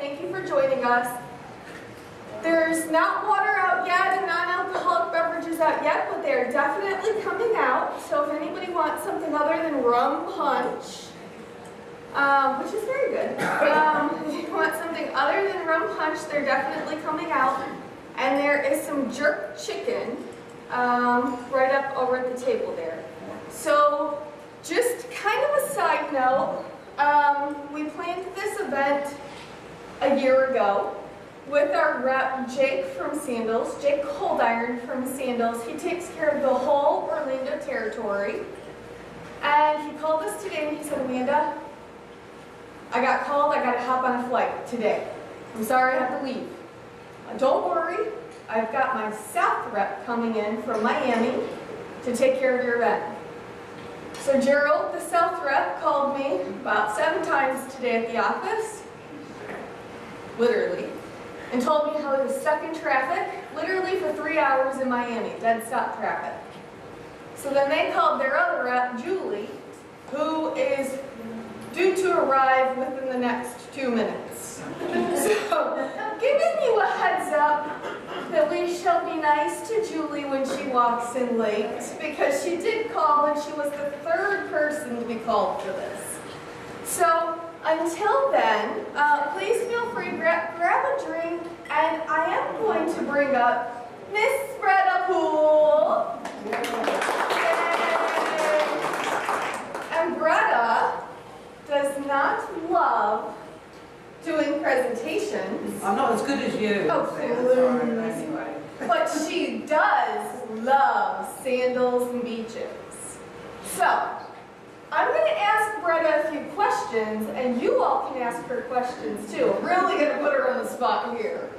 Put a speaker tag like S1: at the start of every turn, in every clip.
S1: Thank you for joining us. There's not water out yet and non-alcoholic beverages out yet, but they're definitely coming out. So if anybody wants something other than rum punch, which is very good, if you want something other than rum punch, they're definitely coming out. And there is some jerk chicken right up over at the table there. So just kind of a side note, we planned this event a year ago with our rep, Jake from Sandals, Jake Coldiron from Sandals. He takes care of the whole Orlando territory. And he called us today and he said, Amanda, I got called, I got to hop on a flight today. I'm sorry I have to leave. Don't worry, I've got my South rep coming in from Miami to take care of your event. So Gerald, the South rep, called me about 7 times today at the office, literally, and told me how he was stuck in traffic, literally for 3 hours in Miami, dead stop traffic. So then they called their other rep, Julie, who is due to arrive within the next 2 minutes. So, giving you a heads up that we shall be nice to Julie when she walks in late, because she did call and she was the 3rd person to be called for this. So, until then, please feel free to grab a drink, and I am going to bring up Miss Bretta Poole. And Bretta does not love doing presentations.
S2: I'm not as good as you.
S1: Oh, please.
S2: Anyway.
S1: But she does love sandals and beaches. So, I'm going to ask Bretta a few questions, and you all can ask her questions too. I'm really going to put her on the spot here.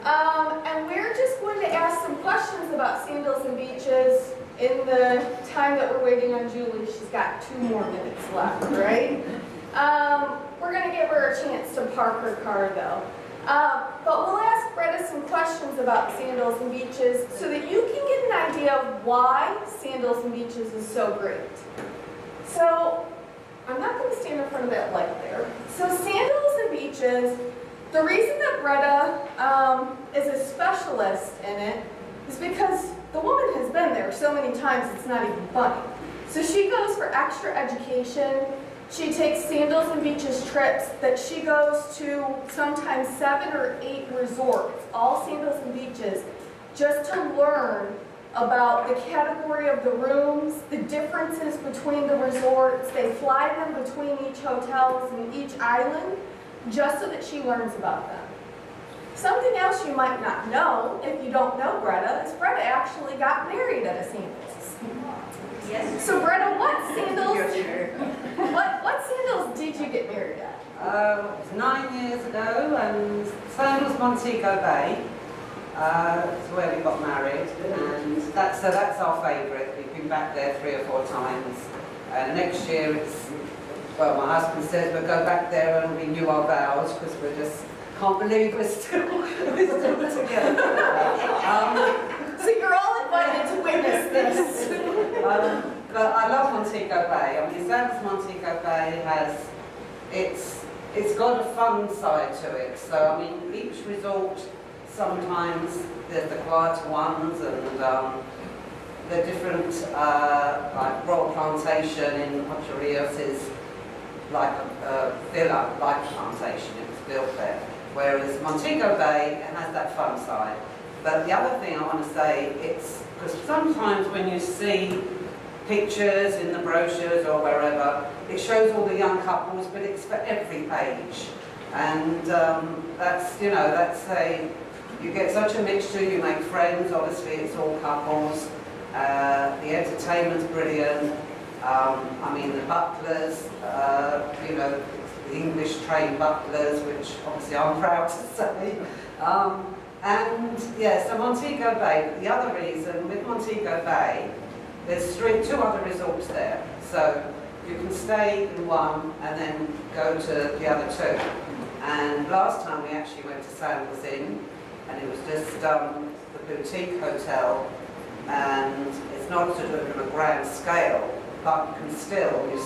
S1: And we're just going to ask some questions about sandals and beaches in the time that we're waiting on Julie. She's got 2 more minutes left, right? We're going to give her a chance to park her car though. But we'll ask Bretta some questions about sandals and beaches so that you can get an idea of why sandals and beaches is so great. So, I'm not going to stand in front of that light there. So sandals and beaches, the reason that Bretta is a specialist in it is because the woman has been there so many times it's not even funny. So she goes for extra education. She takes sandals and beaches trips that she goes to sometimes 7 or 8 resorts, all sandals and beaches, just to learn about the category of the rooms, the differences between the resorts. They fly them between each hotels and each island just so that she learns about them. Something else you might not know, if you don't know Bretta, is Bretta actually got married at a Sandals.
S3: Yes.
S1: So Bretta, what sandals did you get married at?
S2: It was 9 years ago, and Sandals Montego Bay. It's where we got married, and that's our favourite. We've been back there 3 or 4 times, and next year it's, well, my husband says we'll go back there and renew our vows because we just can't believe we're still together.
S1: So you're all invited to witness this.
S2: But I love Montego Bay. I mean, Sandals Montego Bay has, it's got a fun side to it. So I mean, each resort, sometimes there's the quieter ones, and the different, like Royal Plantation in Ocho Rios is like a villa, like a plantation. It was built there. Whereas Montego Bay has that fun side. But the other thing I want to say, it's because sometimes when you see pictures in the brochures or wherever, it shows all the young couples, but it's for every age. And that's, you know, you get such a mixture, you make friends, obviously it's all couples. The entertainment's brilliant. I mean, the butlers, you know, the English trained butlers, which obviously I'm proud to say. And yeah, so Montego Bay, but the other reason with Montego Bay, there's 2 other resorts there. So you can stay in one and then go to the other 2. And last time we actually went to Sandals Inn, and it was just the boutique hotel, and it's not sort of a grand scale, but you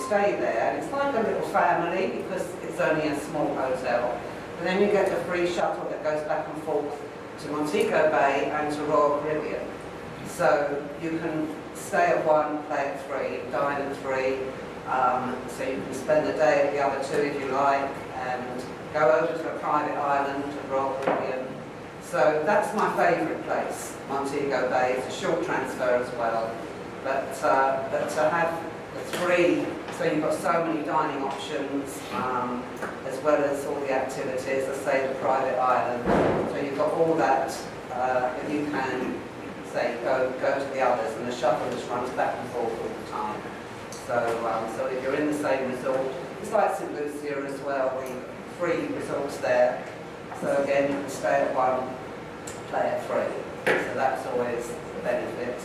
S2: stay there, and it's like a little family because it's only a small hotel. But then you get the free shuttle that goes back and forth to Montego Bay and to Royal Caribbean. So you can stay at one, play at three, dine at three, so you can spend the day at the other two if you like, and go over to a private island at Royal Caribbean. So that's my favourite place, Montego Bay. It's a short transfer as well, but to have the three, so you've got so many dining options, as well as all the activities, I say the private island, so you've got all that, that you can say go to the others, and the shuttle just runs back and forth all the time. So if you're in the same resort, it's like St. Lucia as well, we've got 3 resorts there. So again, you can stay at one, play at 3. So that's always a benefit.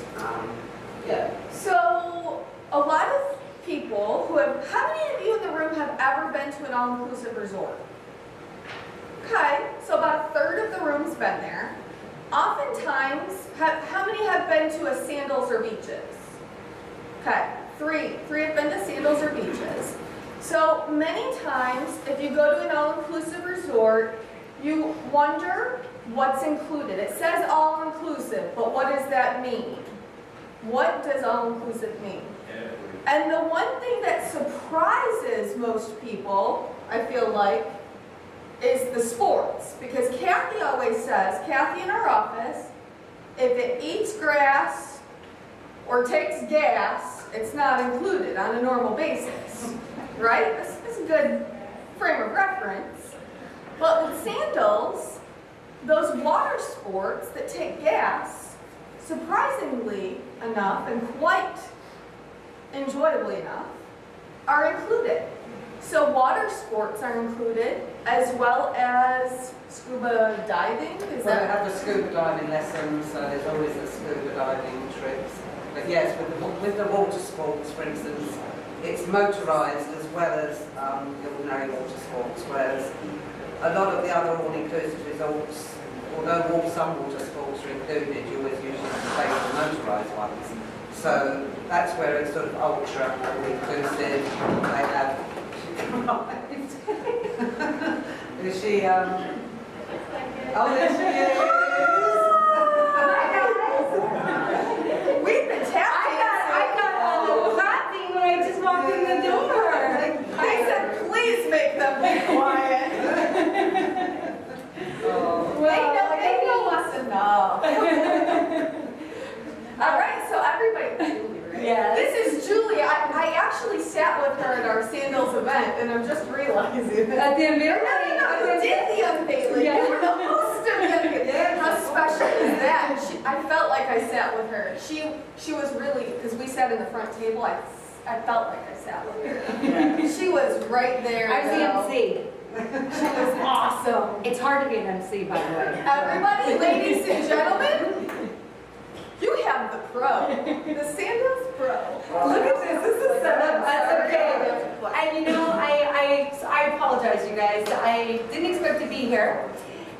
S2: Yeah.
S1: So a lot of people who have, how many of you in the room have ever been to an all-inclusive resort? Okay, so about a third of the room's been there. Oftentimes, how many have been to a Sandals or Beaches? Okay, 3 have been to Sandals or Beaches. So many times, if you go to an all-inclusive resort, you wonder what's included. It says all-inclusive, but what does that mean? What does all-inclusive mean? And the one thing that surprises most people, I feel like, is the sports. Because Kathy always says, Kathy in our office, if it eats grass or takes gas, it's not included on a normal basis. Right? This is a good frame of reference. But with Sandals, those water sports that take gas, surprisingly enough and quite enjoyably enough, are included. So water sports are included, as well as scuba diving. Is
S2: Well,
S1: that?
S2: they have the scuba diving lessons, so there's always the scuba diving trips. But yes, with the water sports, for instance, it's motorised as well as the ordinary water sports, whereas a lot of the other all-inclusive resorts, although some water sports are included, you always usually pay for the motorised ones. So that's where it's sort of ultra all-inclusive. They have is she, oh, there she is!
S1: We've been tapping.
S3: I got a little clapping when I just walked in the door.
S1: I said, please make them be quiet. They know us enough. All right, so everybody.
S3: Yes.
S1: This is Julie. I actually sat with her at our Sandals event, and I'm just realizing that.
S3: At the unveiling.
S1: No, you did the unveiling.
S3: Yeah.
S1: You were the host of the unveiling. How special is that? I felt like I sat with her. She was really, because we sat in the front table, I felt like I sat with her. She was right there.
S3: I was the MC.
S1: She was awesome.
S3: It's hard to be an MC, by the way.
S1: Everybody, ladies and gentlemen, you have the pro, the Sandals pro.
S3: Look at this. This is set up. That's okay. And you know, I apologize, you guys. I didn't expect to be here,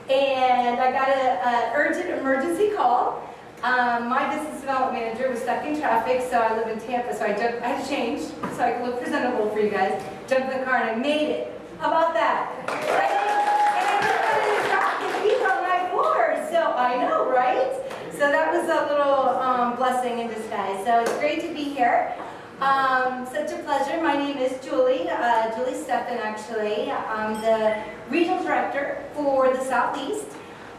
S3: and I got an urgent emergency call. My business development manager was stuck in traffic, so I live in Tampa, so I had to change so I could look presentable for you guys. Jumped in the car and I made it. How about that? Right? And I just got in the traffic heat on my floor, so I know, right? So that was a little blessing in disguise. So it's great to be here. Such a pleasure. My name is Julie, Julie Steffen actually. I'm the regional director for the Southeast.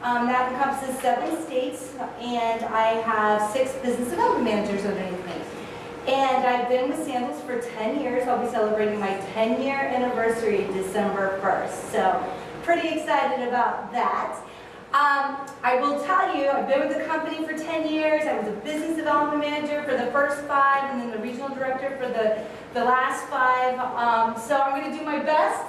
S3: That encompasses 7 states, and I have 6 business development managers underneath me. And I've been with Sandals for 10 years. I'll be celebrating my 10-year anniversary December 1st. So pretty excited about that. I will tell you, I've been with the company for 10 years. I was a business development manager for the first 5 and then the regional director for the last 5. So I'm going to do my best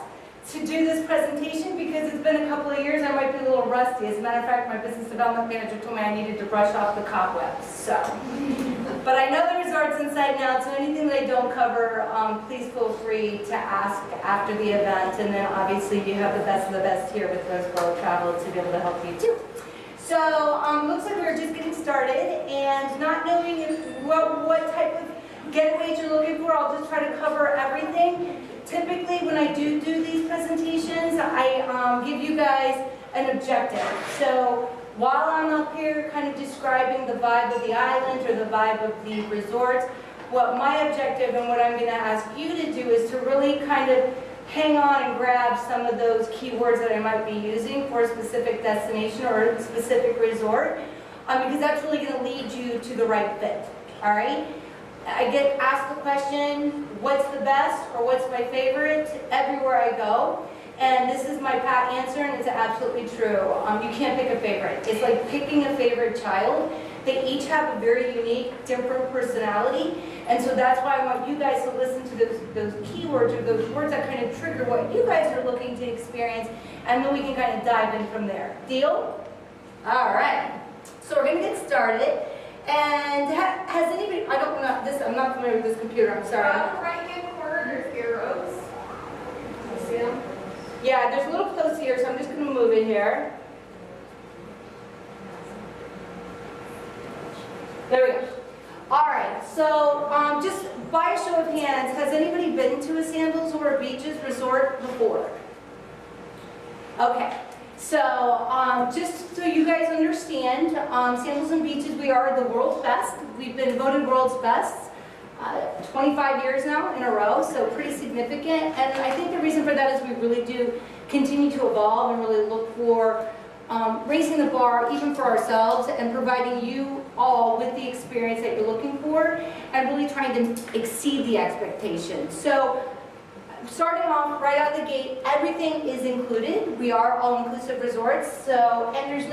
S3: to do this presentation because it's been a couple of years. I might be a little rusty. As a matter of fact, my business development manager told me I needed to brush off the cobwebs. So, but I know the resort's inside now, so anything that I don't cover, please feel free to ask after the event. And then obviously you have the best of the best here with Roseborough Travel to be able to help you too. So, looks like we're just getting started, and not knowing what type of getaways you're looking for, I'll just try to cover everything. Typically, when I do these presentations, I give you guys an objective. So while I'm up here kind of describing the vibe of the island or the vibe of the resorts, what my objective and what I'm going to ask you to do is to really kind of hang on and grab some of those keywords that I might be using for a specific destination or a specific resort, because that's really going to lead you to the right fit, all right? I get asked the question, what's the best or what's my favorite everywhere I go? And this is my pat answer, and it's absolutely true. You can't pick a favorite. It's like picking a favorite child. They each have a very unique, different personality. And so that's why I want you guys to listen to those keywords or those words that kind of trigger what you guys are looking to experience, and then we can kind of dive in from there. Deal? All right. So we're going to get started. And has anybody, I'm not familiar with this computer, I'm sorry.
S1: On the right-hand corner, there's arrows. You see them?
S3: Yeah, there's a little post here, so I'm just going to move it here. There we go. All right, so just by a show of hands, has anybody been to a Sandals or a Beaches resort before? Okay, so just so you guys understand, Sandals and Beaches, we are the world's best. We've been voted world's best 25 years now in a row, so pretty significant. And I think the reason for that is we really do continue to evolve and really look for raising the bar even for ourselves and providing you all with the experience that you're looking for and really trying to exceed the expectations. So starting off right out of the gate, everything is included. We are all-inclusive resorts, so, and there's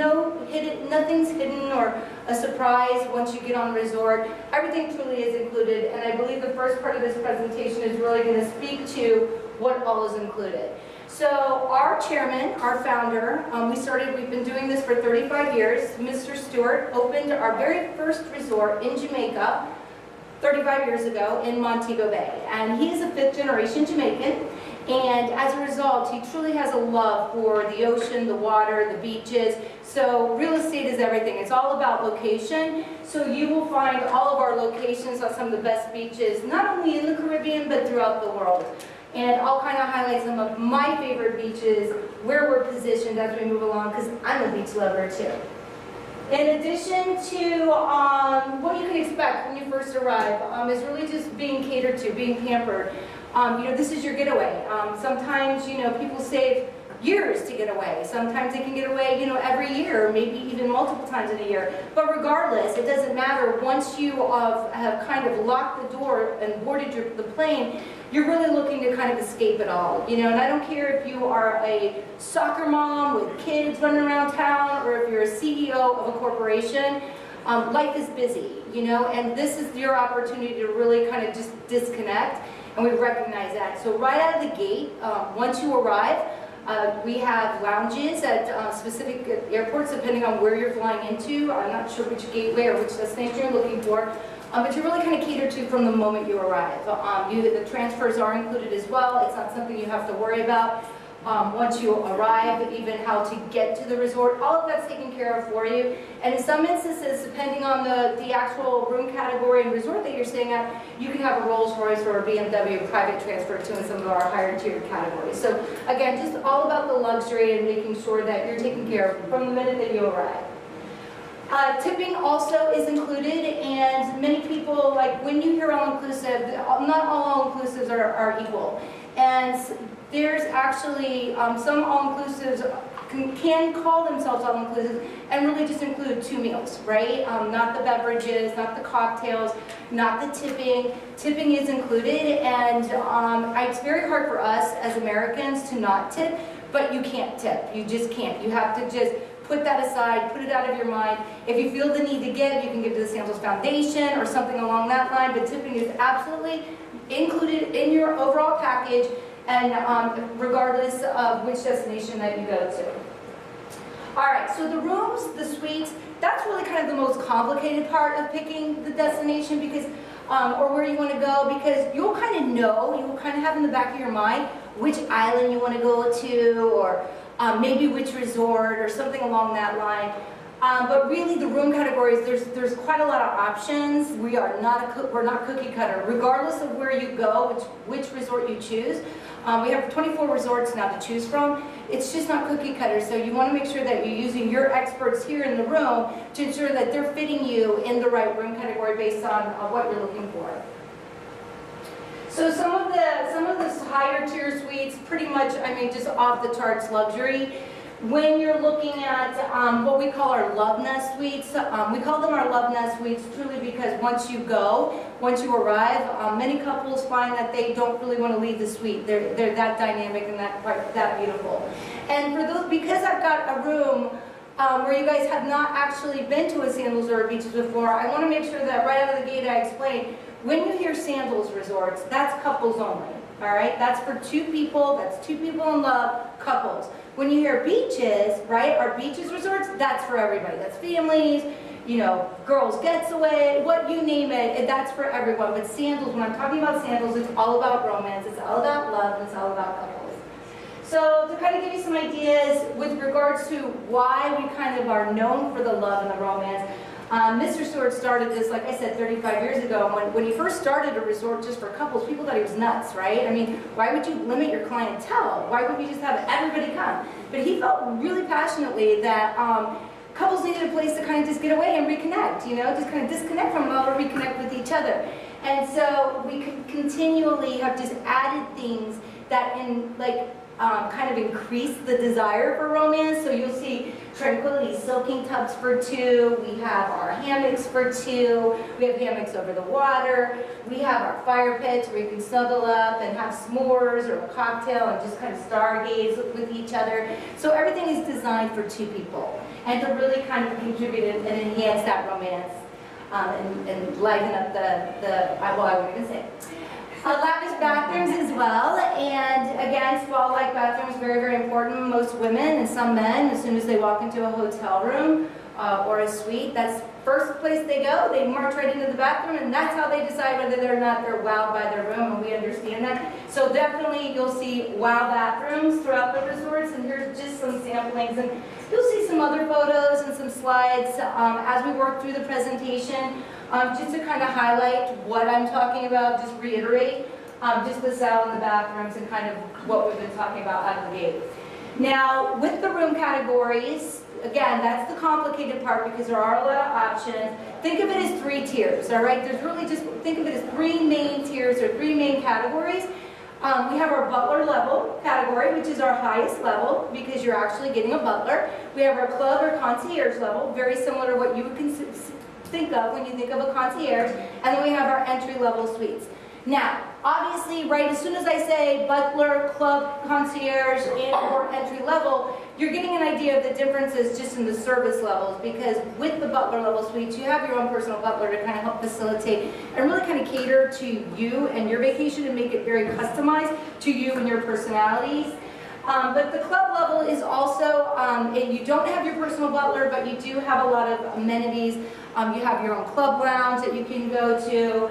S3: nothing's hidden or a surprise once you get on the resort. Everything truly is included, and I believe the first part of this presentation is really going to speak to what all is included. So our chairman, our founder, we've been doing this for 35 years. Mr. Stewart opened our very first resort in Jamaica 35 years ago in Montego Bay. And he is a fifth generation Jamaican. And as a result, he truly has a love for the ocean, the water, the beaches. So real estate is everything. It's all about location. So you will find all of our locations on some of the best beaches, not only in the Caribbean, but throughout the world. And I'll kind of highlight some of my favorite beaches, where we're positioned as we move along, because I'm a beach lover too. In addition to what you can expect when you first arrive, is really just being catered to, being pampered. This is your getaway. Sometimes, people save years to get away. Sometimes they can get away, every year, or maybe even multiple times in a year. But regardless, it doesn't matter. Once you have kind of locked the door and boarded the plane, you're really looking to kind of escape it all. And I don't care if you are a soccer mom with kids running around town, or if you're a CEO of a corporation. Life is busy, and this is your opportunity to really kind of just disconnect, and we recognize that. So right out of the gate, once you arrive, we have lounges at specific airports depending on where you're flying into. I'm not sure which gateway or which destination you're looking for, but you're really kind of catered to from the moment you arrive. The transfers are included as well. It's not something you have to worry about. Once you arrive, even how to get to the resort, all of that's taken care of for you. And in some instances, depending on the actual room category and resort that you're staying at, you can have a Rolls Royce or a BMW private transfer to in some of our higher tier categories. So again, just all about the luxury and making sure that you're taken care of from the minute that you arrive. Tipping also is included, and many people, like when you hear all-inclusive, not all all-inclusives are equal. And there's actually some all-inclusives can call themselves all-inclusive and really just include 2 meals, right? Not the beverages, not the cocktails, not the tipping. Tipping is included, and it's very hard for us as Americans to not tip, but you can't tip. You just can't. You have to just put that aside, put it out of your mind. If you feel the need to give, you can give to the Sandals Foundation or something along that line, but tipping is absolutely included in your overall package, and regardless of which destination that you go to. All right, so the rooms, the suites, that's really kind of the most complicated part of picking the destination, because, or where you want to go, because you'll kind of have in the back of your mind which island you want to go to, or maybe which resort or something along that line. But really, the room categories, there's quite a lot of options. We're not cookie cutter. Regardless of where you go, which resort you choose, we have 24 resorts now to choose from. It's just not cookie cutter, so you want to make sure that you're using your experts here in the room to ensure that they're fitting you in the right room category based on what you're looking for. So some of the higher tier suites, pretty much, I mean, just off the charts luxury. When you're looking at what we call our Love Nest suites, we call them our Love Nest suites truly because once you arrive, many couples find that they don't really want to leave the suite. They're that dynamic and that beautiful. And for those, because I've got a room where you guys have not actually been to a Sandals or a Beaches before, I want to make sure that right out of the gate I explain, when you hear Sandals resorts, that's couples only, all right? That's for two people, that's two people in love, couples. When you hear beaches, right, our beaches resorts, that's for everybody. That's families, you know, girls gets away, what you name it, that's for everyone. But Sandals, when I'm talking about Sandals, it's all about romance, it's all about love, and it's all about couples. So to kind of give you some ideas with regards to why we kind of are known for the love and the romance, Mr. Stewart started this, like I said, 35 years ago. When he first started a resort just for couples, people thought he was nuts, right? I mean, why would you limit your clientele? Why wouldn't you just have everybody come? But he felt really passionately that couples needed a place to kind of just get away and reconnect, you know, just kind of disconnect from love or reconnect with each other. And so we could continually have just added things that kind of increase the desire for romance. So you'll see Tranquility soaking tubs for two. We have our hammocks for two. We have hammocks over the water. We have our fire pits where you can snuggle up and have s'mores or a cocktail and just kind of stargaze with each other. So everything is designed for two people and to really kind of contribute and enhance that romance and liven up well, I was going to say. Lavish bathrooms as well, and again, spa-like bathrooms, very, very important. Most women and some men, as soon as they walk into a hotel room or a suite, that's the first place they go. They march right into the bathroom, and that's how they decide whether or not they're wowed by their room, and we understand that. So definitely you'll see wow bathrooms throughout the resorts, and here's just some samplings, and you'll see some other photos and some slides as we work through the presentation. Just to kind of highlight what I'm talking about, just reiterate, just the sound in the bathrooms and kind of what we've been talking about out of the gate. Now, with the room categories, again, that's the complicated part because there are a lot of options. Think of it as 3 tiers, all right? There's really just, think of it as 3 main tiers or 3 main categories. We have our butler level category, which is our highest level because you're actually getting a butler. We have our club or concierge level, very similar to what you would think of when you think of a concierge, and then we have our entry-level suites. Now, obviously, right as soon as I say butler, club, concierge, and or entry-level, you're getting an idea of the differences just in the service levels because with the butler level suites, you have your own personal butler to kind of help facilitate and really kind of cater to you and your vacation and make it very customized to you and your personalities. But the club level is also, you don't have your personal butler, but you do have a lot of amenities. You have your own club lounge that you can go to.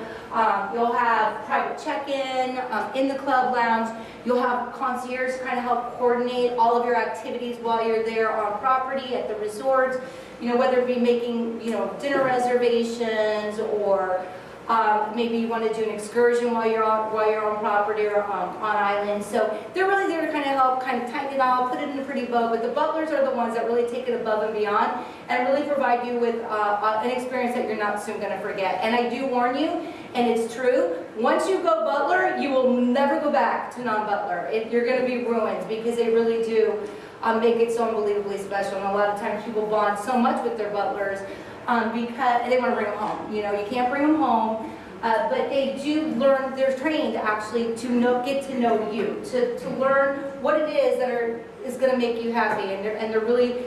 S3: You'll have private check-in in the club lounge. You'll have concierge to kind of help coordinate all of your activities while you're there on property at the resort. You know, whether it be making, you know, dinner reservations or maybe you want to do an excursion while you're on property or on island. So they're really there to kind of help kind of tighten it all, put it in a pretty bow. But the butlers are the ones that really take it above and beyond and really provide you with an experience that you're not soon going to forget. And I do warn you, and it's true, once you go butler, you will never go back to non-butler. You're going to be ruined because they really do make it so unbelievably special. And a lot of times people bond so much with their butlers because they want to bring them home. You know, you can't bring them home, but they do learn, they're trained actually to get to know you, to learn what it is that is going to make you happy, and they're really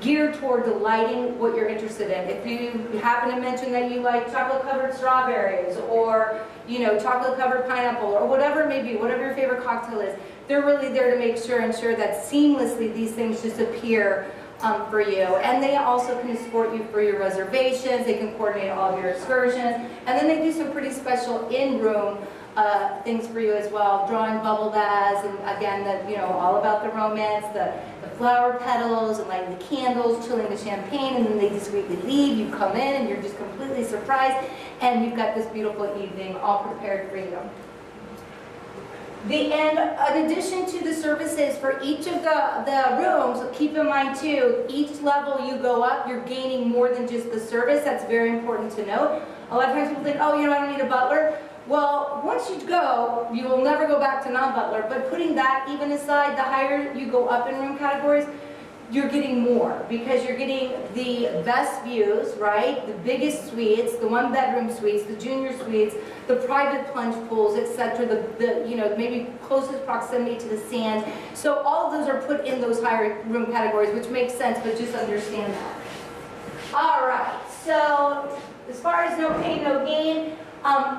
S3: geared toward delighting what you're interested in. If you happen to mention that you like chocolate-covered strawberries or, you know, chocolate-covered pineapple or whatever it may be, whatever your favorite cocktail is, they're really there to ensure that seamlessly these things just appear for you. And they also can escort you for your reservations. They can coordinate all of your excursions. And then they do some pretty special in-room things for you as well, drawing bubble baths, and again, all about the romance, the flower petals, and lighting the candles, chilling the champagne, and then they discreetly leave. You come in, and you're just completely surprised, and you've got this beautiful evening all prepared for you. And in addition to the services for each of the rooms, keep in mind too, each level you go up, you're gaining more than just the service. That's very important to note. A lot of times people think, oh, I don't need a butler. Well, once you go, you will never go back to non-butler, but putting that even aside, the higher you go up in room categories, you're getting more because you're getting the best views, right? The biggest suites, the one-bedroom suites, the junior suites, the private plunge pools, etc. The maybe closest proximity to the sand. So all of those are put in those higher room categories, which makes sense, but just understand that. All right. So as far as no pain, no gain.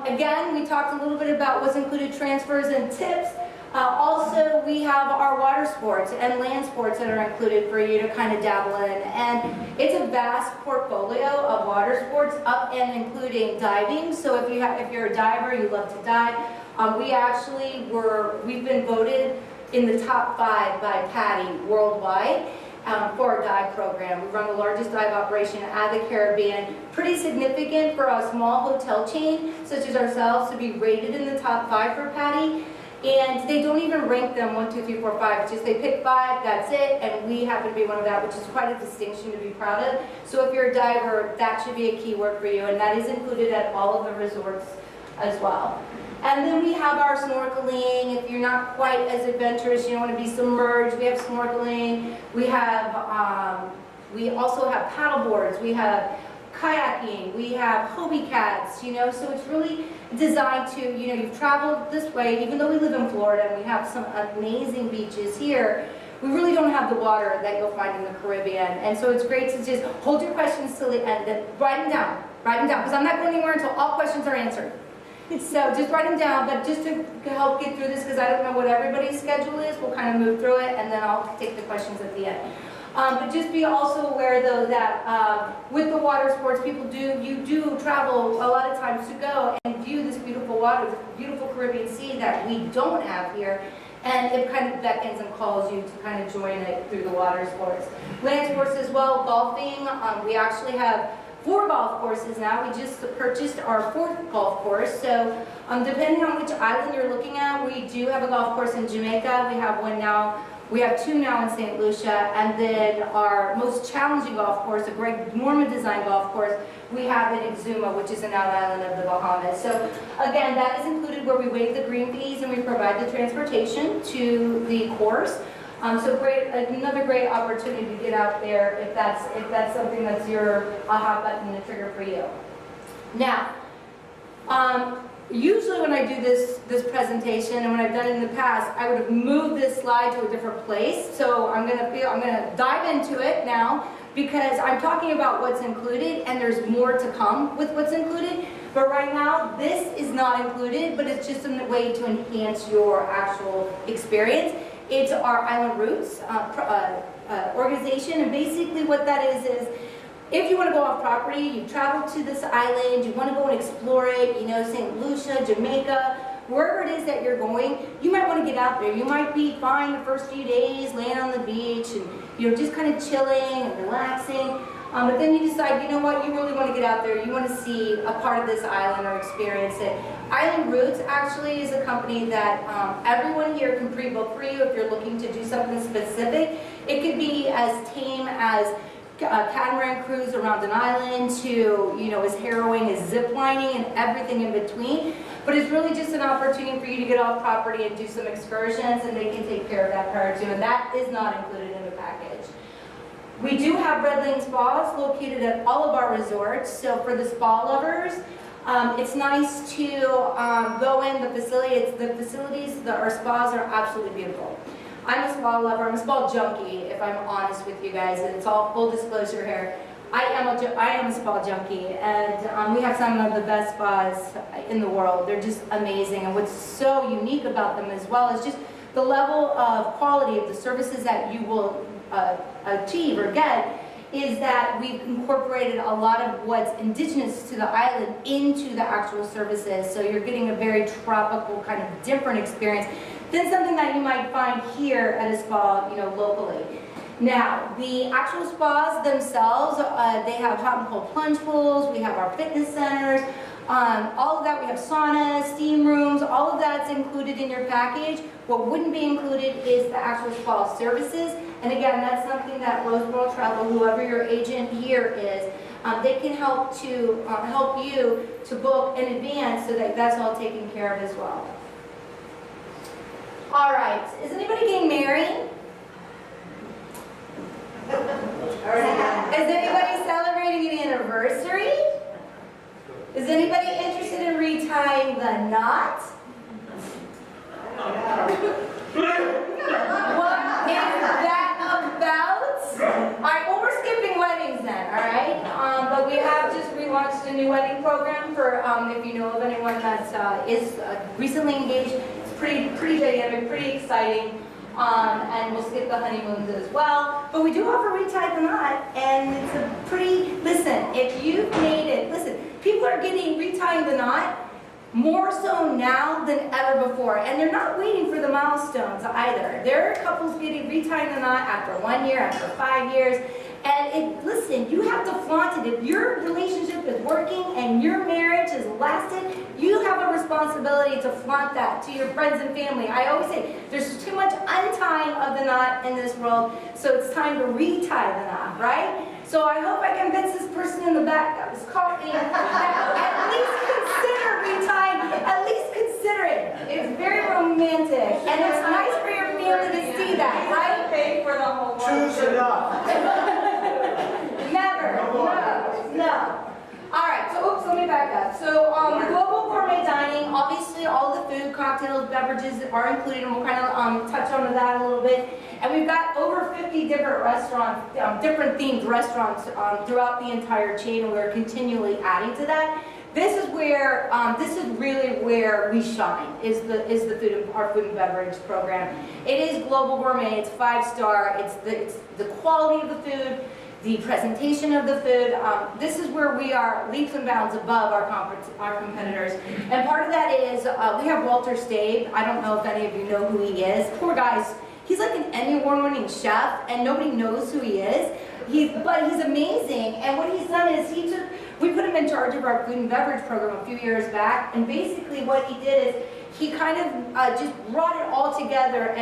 S3: Again, we talked a little bit about what's included, transfers and tips. Also, we have our water sports and land sports that are included for you to kind of dabble in. And it's a vast portfolio of water sports, up and including diving. So if you're a diver, you love to dive. We've been voted in the top 5 by Patty worldwide. For our dive program. We run the largest dive operation at the Caribbean. Pretty significant for a small hotel chain such as ourselves to be rated in the top 5 for Patty. And they don't even rank them 1, 2, 3, 4, 5. It's just they pick 5, that's it, and we happen to be one of that, which is quite a distinction to be proud of. So if you're a diver, that should be a keyword for you, and that is included at all of the resorts as well. And then we have our snorkeling. If you're not quite as adventurous, you don't want to be submerged, we have snorkeling. We also have paddle boards. We have kayaking. We have Hobie cats, so it's really designed to, you've traveled this way, even though we live in Florida and we have some amazing beaches here, we really don't have the water that you'll find in the Caribbean. And so it's great to just hold your questions till the end, and write them down, because I'm not going anywhere until all questions are answered. So just write them down, but just to help get through this, because I don't know what everybody's schedule is, we'll kind of move through it, and then I'll take the questions at the end. But just be also aware, though, that with the water sports, you do travel a lot of times to go and view this beautiful water, this beautiful Caribbean Sea that we don't have here, and it kind of beckons and calls you to kind of join it through the water sports. Land sports as well, golfing. We actually have 4 golf courses now. We just purchased our 4th golf course. So depending on which island you're looking at, we do have a golf course in Jamaica. We have one now. We have 2 now in St. Lucia. And then our most challenging golf course, a Greg Norman design golf course, we have in Exuma, which is an island of the Bahamas. So again, that is included where we waive the green fees and we provide the transportation to the course. So another great opportunity to get out there if that's something that's your aha button to trigger for you. Now, usually when I do this presentation and when I've done it in the past, I would have moved this slide to a different place. So I'm gonna dive into it now because I'm talking about what's included and there's more to come with what's included. But right now, this is not included, but it's just a way to enhance your actual experience. It's our Island Roots organization, and basically what that is if you want to go off property, you travel to this island, you want to go and explore it, St. Lucia, Jamaica, wherever it is that you're going, you might want to get out there. You might be fine the first few days, laying on the beach, and just kind of chilling and relaxing. But then you decide, you know what, you really want to get out there. You want to see a part of this island or experience it. Island Roots actually is a company that everyone here can pre-book for you if you're looking to do something specific. It could be as tame as a catamaran cruise around an island to, as harrowing as zip lining and everything in between. But it's really just an opportunity for you to get off property and do some excursions, and they can take care of that prior to, and that is not included in the package. We do have Red Lane Spas located at all of our resorts, so for the spa lovers, it's nice to go in the facility. Our spas are absolutely beautiful. I'm a spa lover, I'm a spa junkie, if I'm honest with you guys, and it's all full disclosure here. I am a spa junkie, and we have some of the best spas in the world. They're just amazing, and what's so unique about them as well is just the level of quality of the services that you will achieve or get is that we've incorporated a lot of what's indigenous to the island into the actual services. So you're getting a very tropical kind of different experience than something that you might find here at a spa, locally. Now, the actual spas themselves, they have hot and cold plunge pools, we have our fitness centers, all of that, we have saunas, steam rooms, all of that's included in your package. What wouldn't be included is the actual spa services. And again, that's something that Roseborough Travel, whoever your agent here is, they can help you to book in advance so that that's all taken care of as well. All right, is anybody getting married? Is anybody celebrating an anniversary? Is anybody interested in retying the knot? What is that about? All right, well, we're skipping weddings then, all right? But we have just relaunched a new wedding program for if you know of anyone that is recently engaged. It's pretty dynamic, pretty exciting. And we'll skip the honeymoons as well. But we do offer retie the knot, and it's a pretty, listen, if you've made it, listen, people are getting retying the knot more so now than ever before. And they're not waiting for the milestones either. There are couples getting retying the knot after 1 year, after 5 years. And listen, you have to flaunt it. If your relationship is working and your marriage has lasted, you have a responsibility to flaunt that to your friends and family. I always say, there's too much untying of the knot in this world, so it's time to retie the knot, right? So I hope I convince this person in the back that was coughing that at least consider retying, at least consider it. It's very romantic, and it's nice for your family to see that, right?
S2: Pay for the whole
S4: Choose enough.
S3: Never. No. All right, so let me back up. So global gourmet dining, obviously all the food, cocktails, beverages are included, and we'll kind of touch on that a little bit. And we've got over 50 different restaurants, different themed restaurants throughout the entire chain, and we're continually adding to that. This is really where we shine, is our food and beverage program. It is global gourmet, it's 5-star, it's the quality of the food, the presentation of the food. This is where we are leaps and bounds above our competitors. And part of that is, we have Walter Stabe. I don't know if any of you know who he is. Poor guy's, he's like an Emmy Award-winning chef, and nobody knows who he is. But he's amazing, and what he's done is we put him in charge of our food and beverage program a few years back, and basically what he did is he kind of just brought it all together,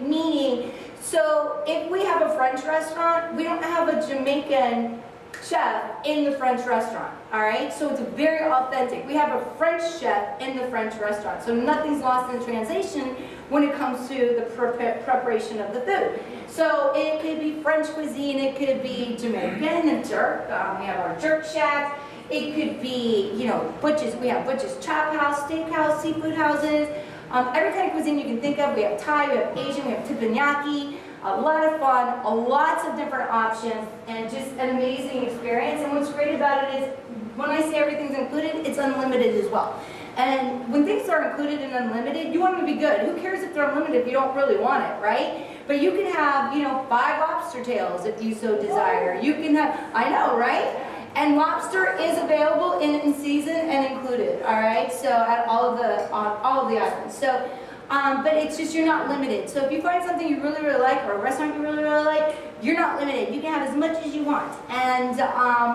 S3: meaning, so if we have a French restaurant, we don't have a Jamaican chef in the French restaurant, all right? So it's very authentic. We have a French chef in the French restaurant, so nothing's lost in translation when it comes to the preparation of the food. So it could be French cuisine, it could be Jamaican and jerk. We have our jerk shacks. It could be, Butch's. We have Butch's Chop House, Steakhouse, seafood houses. Every kind of cuisine you can think of. We have Thai, we have Asian, we have teppanyaki. A lot of fun, lots of different options, and just an amazing experience. And what's great about it is, when I say everything's included, it's unlimited as well. And when things are included and unlimited, you want them to be good. Who cares if they're unlimited if you don't really want it, right? But you can have, 5 lobster tails if you so desire. You can have, I know, right? And lobster is available in season and included, all right? So at all of the islands. So, but it's just, you're not limited. So if you find something you really, really like, or a restaurant you really, really like, you're not limited. You can have as much as you want. And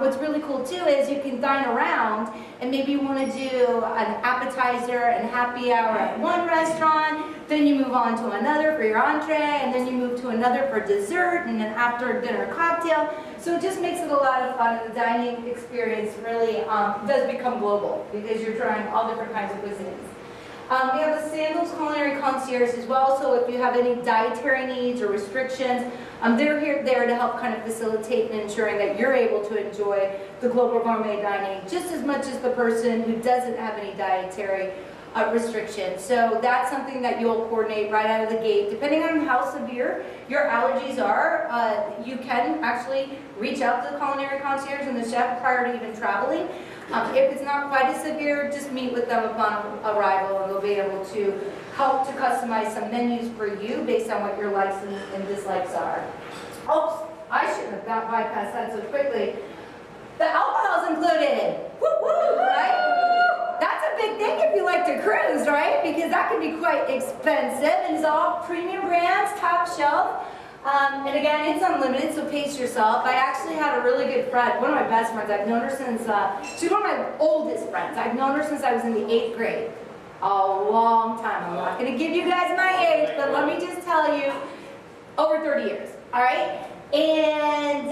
S3: what's really cool too is you can dine around, and maybe you want to do an appetizer and happy hour at one restaurant, then you move on to another for your entree, and then you move to another for dessert, and then after dinner cocktail. So it just makes it a lot of fun, and the dining experience really does become global, because you're trying all different kinds of cuisines. We have the Sandals Culinary Concierge as well, so if you have any dietary needs or restrictions, they're there to help kind of facilitate and ensuring that you're able to enjoy the global gourmet dining just as much as the person who doesn't have any dietary restrictions. So that's something that you'll coordinate right out of the gate. Depending on how severe your allergies are, you can actually reach out to the culinary concierge and the chef prior to even traveling. If it's not quite as severe, just meet with them upon arrival, and they'll be able to help to customize some menus for you based on what your likes and dislikes are. Oh, I shouldn't have got bypassed that so quickly. The alcohol's included. Woo woo, right? That's a big thing if you like to cruise, right? Because that can be quite expensive, and it's all premium brands, top shelf. And again, it's unlimited, so pace yourself. I actually had a really good friend, one of my best friends. I've known her since, she's one of my oldest friends. I've known her since I was in the 8th grade. A long time. I'm not going to give you guys my age, but let me just tell you, over 30 years, all right? And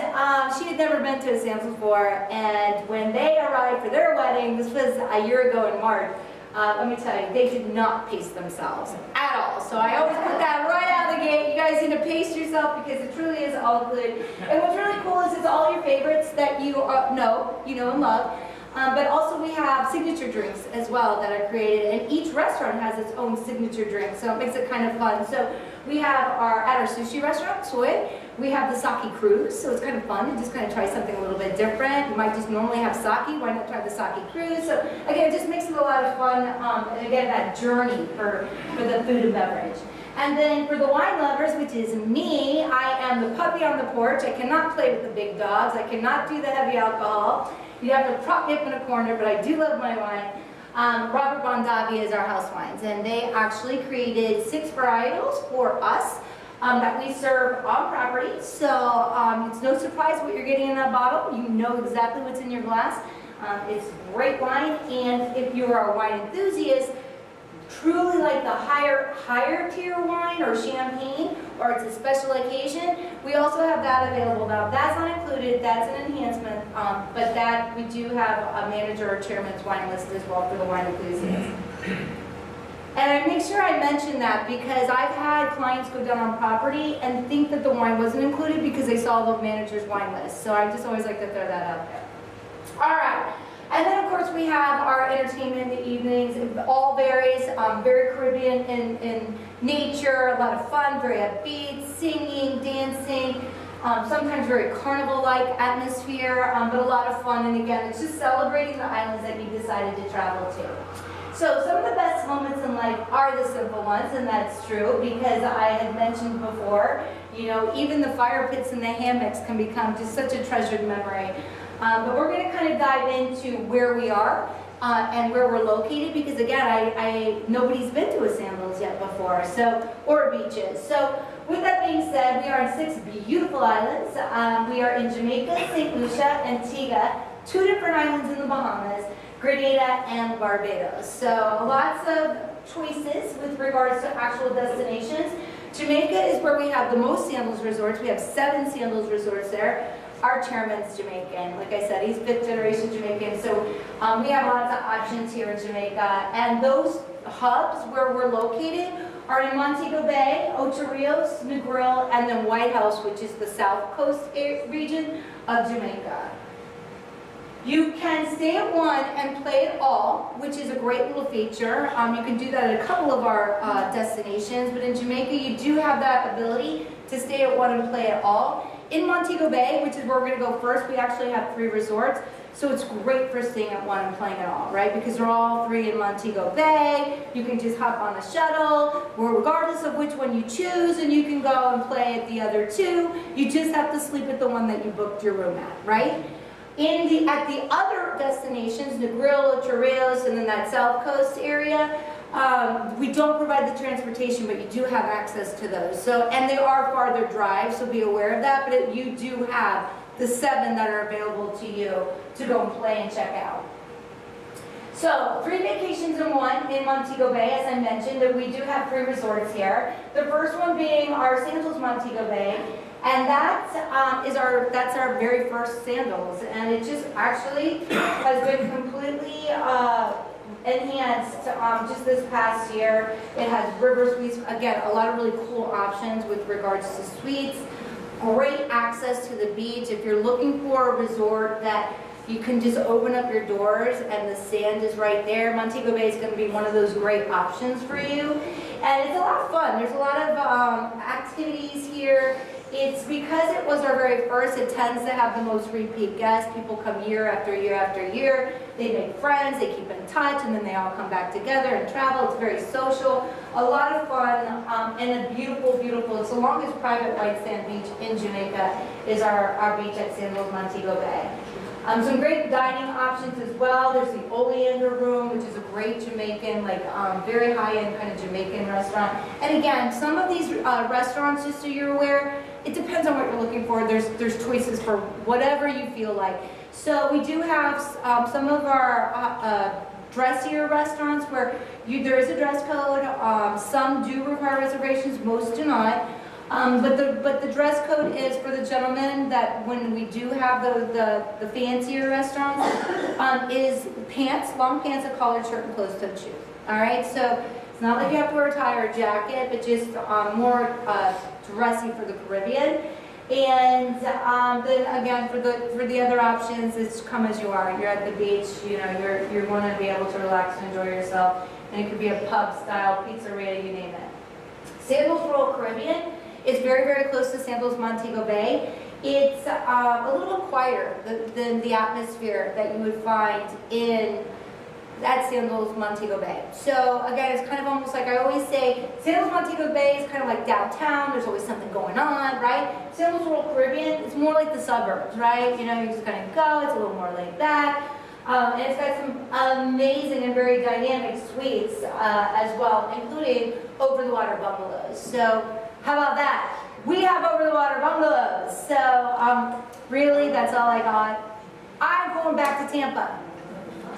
S3: she had never been to a Sandals before, and when they arrived for their wedding, this was a year ago in March, let me tell you, they did not pace themselves at all. So I always put that right out of the gate. You guys need to pace yourself because it truly is all good. And what's really cool is it's all your favorites that you know and love. But also we have signature drinks as well that are created, and each restaurant has its own signature drink, so it makes it kind of fun. So we have at our sushi restaurant, Soy, we have the sake cruise, so it's kind of fun to just kind of try something a little bit different. You might just normally have sake, why not try the sake cruise? So again, it just makes it a lot of fun, and again, that journey for the food and beverage. And then for the wine lovers, which is me, I am the puppy on the porch. I cannot play with the big dogs. I cannot do the heavy alcohol. You have to prop me up in a corner, but I do love my wine. Robert Bondavi is our house wines, and they actually created 6 varietals for us that we serve on property. So it's no surprise what you're getting in that bottle. You know exactly what's in your glass. It's great wine, and if you are a wine enthusiast, truly like the higher tier wine or champagne, or it's a special occasion, we also have that available. Now that's not included, that's an enhancement, but that we do have a manager or chairman's wine list as well for the wine enthusiasts. And I make sure I mention that because I've had clients go down on property and think that the wine wasn't included because they saw the manager's wine list. So I just always like to throw that out there. All right. And then, of course, we have our entertainment in the evenings. It all varies, very Caribbean in nature, a lot of fun, very upbeat, singing, dancing, sometimes very carnival-like atmosphere, but a lot of fun. And again, it's just celebrating the islands that you decided to travel to. So some of the best moments in life are the simple ones, and that's true because I had mentioned before, you know, even the fire pits and the hammocks can become just such a treasured memory. But we're going to kind of dive into where we are and where we're located because again, nobody's been to a Sandals yet before, or beaches. So with that being said, we are on 6 beautiful islands. We are in Jamaica, St. Lucia, Antigua, 2 different islands in the Bahamas, Grenada, and Barbados. So lots of choices with regards to actual destinations. Jamaica is where we have the most Sandals resorts. We have 7 Sandals resorts there. Our chairman's Jamaican. Like I said, he's 5th generation Jamaican. So we have lots of options here in Jamaica. And those hubs where we're located are in Montego Bay, Ocho Rios, Negril, and then White House, which is the south coast region of Jamaica. You can stay at one and play it all, which is a great little feature. You can do that at a couple of our destinations, but in Jamaica you do have that ability to stay at one and play it all. In Montego Bay, which is where we're going to go first, we actually have 3 resorts, so it's great for staying at one and playing it all, right? Because they're all 3 in Montego Bay. You can just hop on a shuttle, regardless of which one you choose, and you can go and play at the other 2. You just have to sleep at the one that you booked your room at, right? At the other destinations, Negril, Ocho Rios, and then that South Coast area, we don't provide the transportation, but you do have access to those. So, and they are farther drives, so be aware of that, but you do have the 7 that are available to you to go and play and check out. So, 3 vacations in one in Montego Bay, as I mentioned, and we do have 3 resorts here. The first one being our Sandals Montego Bay. And that's our very first Sandals, and it just actually has been completely enhanced just this past year. It has river suites, again, a lot of really cool options with regards to suites, great access to the beach. If you're looking for a resort that you can just open up your doors and the sand is right there, Montego Bay is going to be one of those great options for you. And it's a lot of fun. There's a lot of activities here. It's because it was our very first, it tends to have the most repeat guests. People come year after year after year. They make friends, they keep in touch, and then they all come back together and travel. It's very social, a lot of fun, and and a beautiful, beautiful, it's the longest private white sand beach in Jamaica is our beach at Sandals, Montego Bay. Some great dining options as well. There's the Oleander Room, which is a great Jamaican, like very high-end kind of Jamaican restaurant. And again, some of these restaurants, just so you're aware, it depends on what you're looking for. There's choices for whatever you feel like. So we do have some of our dressier restaurants where there is a dress code. Some do require reservations, most do not. But the dress code is for the gentlemen that when we do have the fancier restaurants, is pants, long pants, a collared shirt, and closed-toed shoes. All right, so it's not like you have to wear a tie or a jacket, but just more dressy for the Caribbean. And then again, for the other options, it's come as you are. You're at the beach, you know, you're going to be able to relax and enjoy yourself. And it could be a pub style, pizzeria, you name it. Sandals Royal Caribbean is very, very close to Sandals Montego Bay. It's a little quieter than the atmosphere that you would find at Sandals Montego Bay. So again, it's kind of almost like I always say, Sandals Montego Bay is kind of like downtown. There's always something going on, right? Sandals Royal Caribbean, it's more like the suburbs, right? You know, you just kind of go. It's a little more laid back. And it's got some amazing and very dynamic suites as well, including over-the-water bungalows. So how about that? We have over-the-water bungalows. So really, that's all I got. I'm going back to Tampa.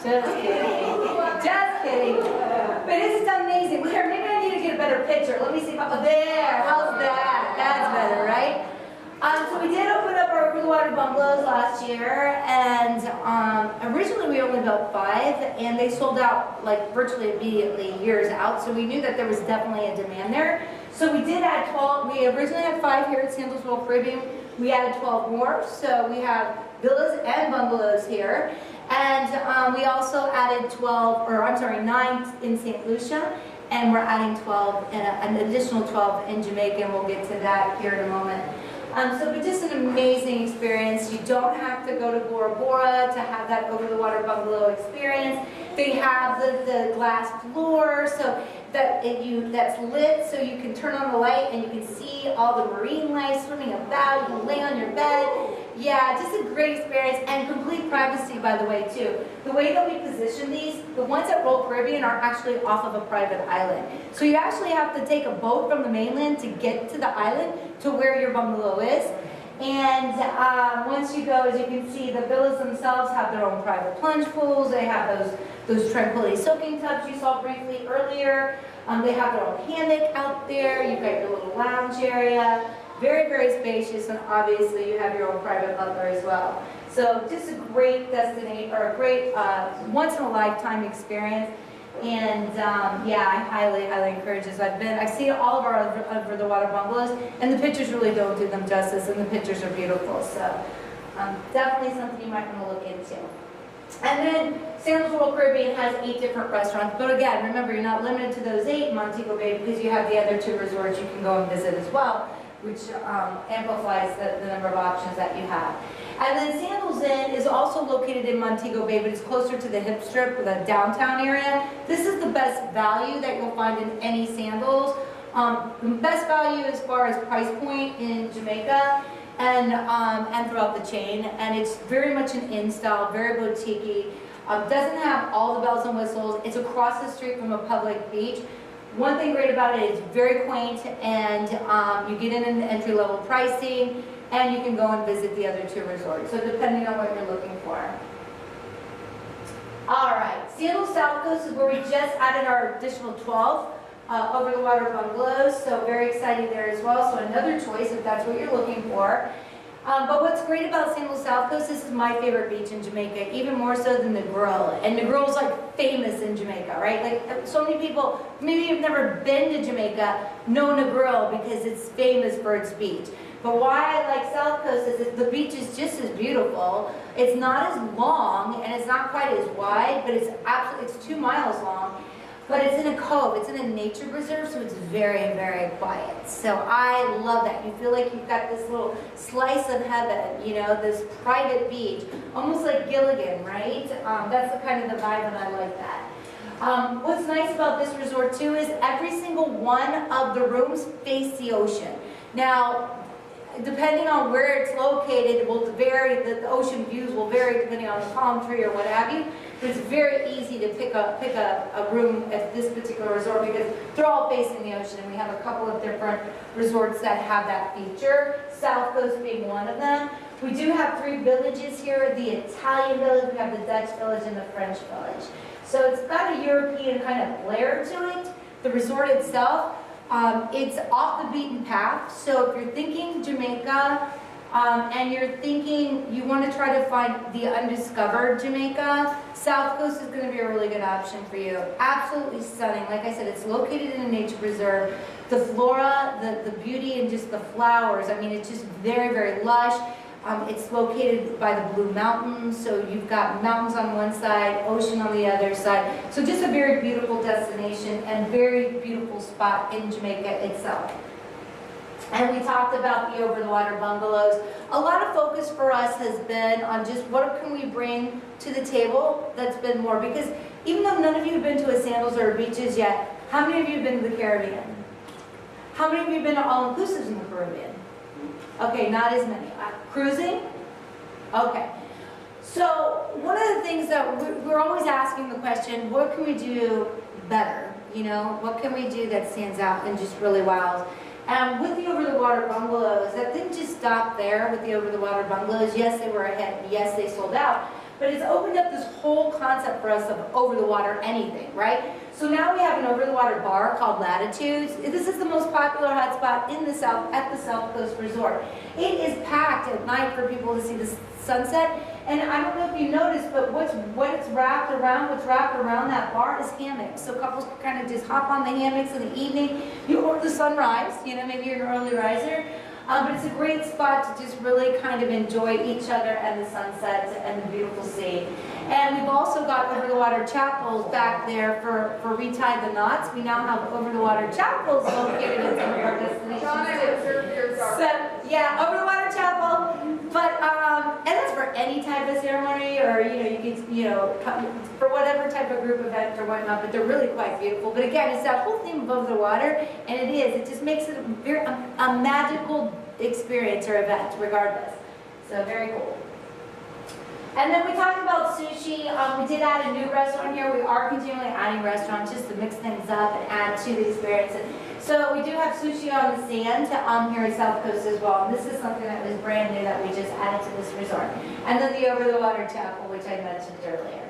S3: Just kidding. Just kidding. But it's amazing. Here, maybe I need to get a better picture. Let me see if I... Oh, there. How's that? That's better, right? So we did open up our over-the-water bungalows last year, and originally we only built 5, and they sold out like virtually immediately, years out. So we knew that there was definitely a demand there. So we did add 12. We originally had 5 here at Sandals Royal Caribbean. We added 12 more. So we have villas and bungalows here. And we also added 9 in St. Lucia, and we're adding 12, and an additional 12 in Jamaica, and we'll get to that here in a moment. But just an amazing experience. You don't have to go to Bora Bora to have that over-the-water bungalow experience. They have the glass floor, so that's lit, so you can turn on the light and you can see all the marine life swimming about. You can lay on your bed. Yeah, just a great experience, and complete privacy, by the way, too. The way that we position these, the ones at Royal Caribbean are actually off of a private island. So you actually have to take a boat from the mainland to get to the island to where your bungalow is. And once you go, as you can see, the villas themselves have their own private plunge pools. They have those tranquility soaking tubs you saw briefly earlier. They have their own hammock out there. You've got your little lounge area. Very, very spacious, and obviously you have your own private butler as well. So just a great destination, or a great once-in-a-lifetime experience. And yeah, I highly, highly encourage this. I've seen all of our over-the-water bungalows, and the pictures really don't do them justice, and the pictures are beautiful. So definitely something you might want to look into. And then Sandals Royal Caribbean has 8 different restaurants, but again, remember, you're not limited to those 8 in Montego Bay, because you have the other 2 resorts you can go and visit as well, which amplifies the number of options that you have. And then Sandals Inn is also located in Montego Bay, but it's closer to the hip strip, the downtown area. This is the best value that you'll find in any Sandals. The best value as far as price point in Jamaica and throughout the chain. And it's very much an inn style, very boutique-y. Doesn't have all the bells and whistles. It's across the street from a public beach. One thing great about it is very quaint, and you get in the entry-level pricing, and you can go and visit the other 2 resorts, so depending on what you're looking for. All right, Sandals South Coast is where we just added our additional 12 over-the-water bungalows, so very exciting there as well, so another choice if that's what you're looking for. But what's great about Sandals South Coast, this is my favorite beach in Jamaica, even more so than Negril. And Negril is like famous in Jamaica, right? Like so many people, maybe you've never been to Jamaica, know Negril because it's famous for its beach. But why I like South Coast is that the beach is just as beautiful. It's not as long and it's not quite as wide, but it's 2 miles long. But it's in a cove, it's in a nature reserve, so it's very, very quiet. So I love that. You feel like you've got this little slice of heaven, you know, this private beach, almost like Gilligan, right? That's the kind of the vibe, and I like that. What's nice about this resort too is every single one of the rooms face the ocean. Now, depending on where it's located, it will vary, the ocean views will vary depending on the palm tree or what have you. But it's very easy to pick a room at this particular resort because they're all facing the ocean, and we have a couple of different resorts that have that feature, South Coast being one of them. We do have 3 villages here, the Italian village, we have the Dutch village, and the French village. So it's got a European kind of flair to it. The resort itself, it's off the beaten path. So if you're thinking Jamaica, and you're thinking you want to try to find the undiscovered Jamaica, South Coast is going to be a really good option for you. Absolutely stunning. Like I said, it's located in a nature preserve. The flora, the beauty, and just the flowers, I mean, it's just very, very lush. It's located by the Blue Mountains, so you've got mountains on one side, ocean on the other side. So just a very beautiful destination and very beautiful spot in Jamaica itself. And we talked about the over-the-water bungalows. A lot of focus for us has been on just what can we bring to the table that's been more, because even though none of you have been to a Sandals or a Beaches yet, how many of you have been to the Caribbean? How many of you have been to all-inclusives in the Caribbean? Okay, not as many. Cruising? Okay. So one of the things that we're always asking the question, what can we do better? You know, what can we do that stands out and just really wows? And with the over-the-water bungalows, that didn't just stop there with the over-the-water bungalows. Yes, they were ahead. Yes, they sold out. But it's opened up this whole concept for us of over-the-water anything, right? So now we have an over-the-water bar called Latitudes. This is the most popular hotspot in the South, at the South Coast Resort. It is packed at night for people to see the sunset. And I don't know if you noticed, but what's wrapped around that bar is hammocks. So couples can kind of just hop on the hammocks in the evening, or the sunrise, you know, maybe you're an early riser. But it's a great spot to just really kind of enjoy each other and the sunset and the beautiful sea. And we've also got over-the-water chapels back there for retie the knots. We now have over-the-water chapels located in some of our destinations. So, yeah, over-the-water chapel. But, and that's for any type of ceremony, or, you know, you can, you know, for whatever type of group event or whatnot, but they're really quite beautiful. But again, it's that whole theme of over the water, and it just makes it a magical experience or event, regardless. So very cool. And then we talked about sushi. We did add a new restaurant here. We are continually adding restaurants just to mix things up and add to the experience. And so we do have sushi on the sand here at South Coast as well. And this is something that was brand new that we just added to this resort. And then the over-the-water chapel, which I mentioned earlier.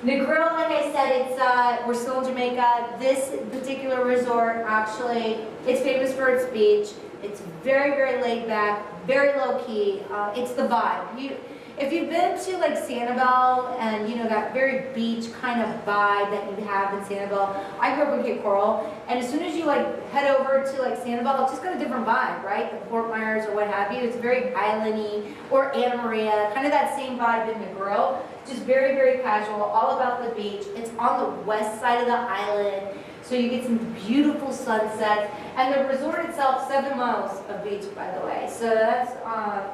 S3: Negril, like I said, we're still in Jamaica. This particular resort, actually, it's famous for its beach. It's very, very laid back, very low key. It's the vibe. If you've been to like Sandals and you know that very beach kind of vibe that you have in Sandals, I grew up in Cape Coral, and as soon as you like head over to like Sandals, it's just got a different vibe, right? The Fort Myers or what have you. It's very islandy, or Anna Maria, kind of that same vibe in Negril. Just very, very casual, all about the beach. It's on the west side of the island, so you get some beautiful sunsets. And the resort itself, 7 miles of beach, by the way. So that's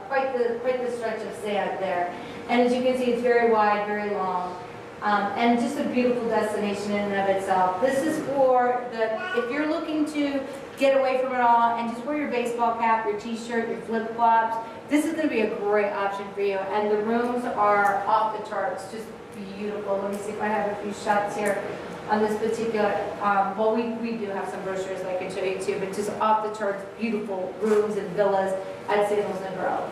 S3: quite the stretch of sand there. And as you can see, it's very wide, very long, and just a beautiful destination in and of itself. This is for if you're looking to get away from it all and just wear your baseball cap, your t-shirt, your flip-flops, this is going to be a great option for you. And the rooms are off the charts, just beautiful. Let me see if I have a few shots here on this particular, well, we do have some brochures that I can show you too, but just off the charts, beautiful rooms and villas at Sandals Negril.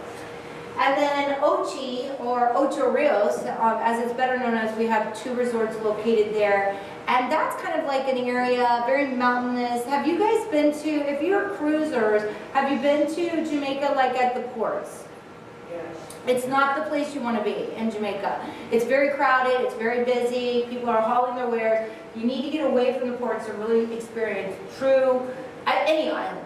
S3: And then Ochi, or Ocho Rios, as it's better known as, we have 2 resorts located there. And that's kind of like an area, very mountainous. Have you guys been to, if you're cruisers, have you been to Jamaica like at the ports?
S2: Yes.
S3: It's not the place you want to be in Jamaica. It's very crowded, it's very busy, people are hauling their wares. You need to get away from the ports to really experience true, at any island,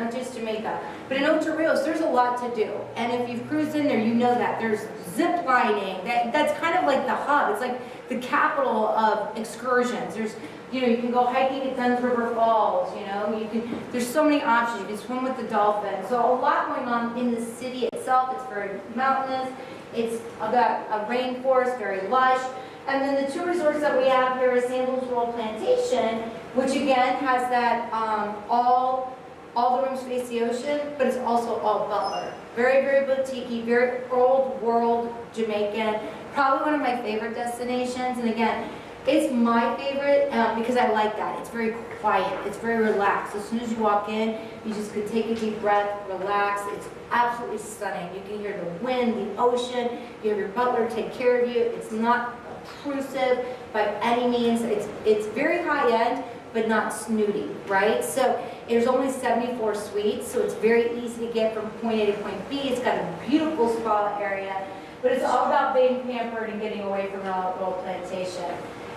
S3: not just Jamaica. But in Ocho Rios, there's a lot to do. And if you've cruised in there, you know that. There's zip lining, that's kind of like the hub. It's like the capital of excursions. There's, you know, you can go hiking at Dunn's River Falls, you know, there's so many options. You can swim with the dolphins. So a lot going on in the city itself. It's very mountainous. It's got a rainforest, very lush. And then the two resorts that we have here is Sandals World Plantation, which again has that all the rooms face the ocean, but it's also all butler. Very, very boutique-y, very old world Jamaican. Probably one of my favorite destinations. And again, it's my favorite because I like that. It's very quiet. It's very relaxed. As soon as you walk in, you just can take a deep breath, relax. It's absolutely stunning. You can hear the wind, the ocean. You have your butler take care of you. It's not obtrusive by any means. It's very high end, but not snooty, right? So there's only 74 suites, so it's very easy to get from point A to point B. It's got a beautiful spa area, but it's all about being pampered and getting away from an old plantation.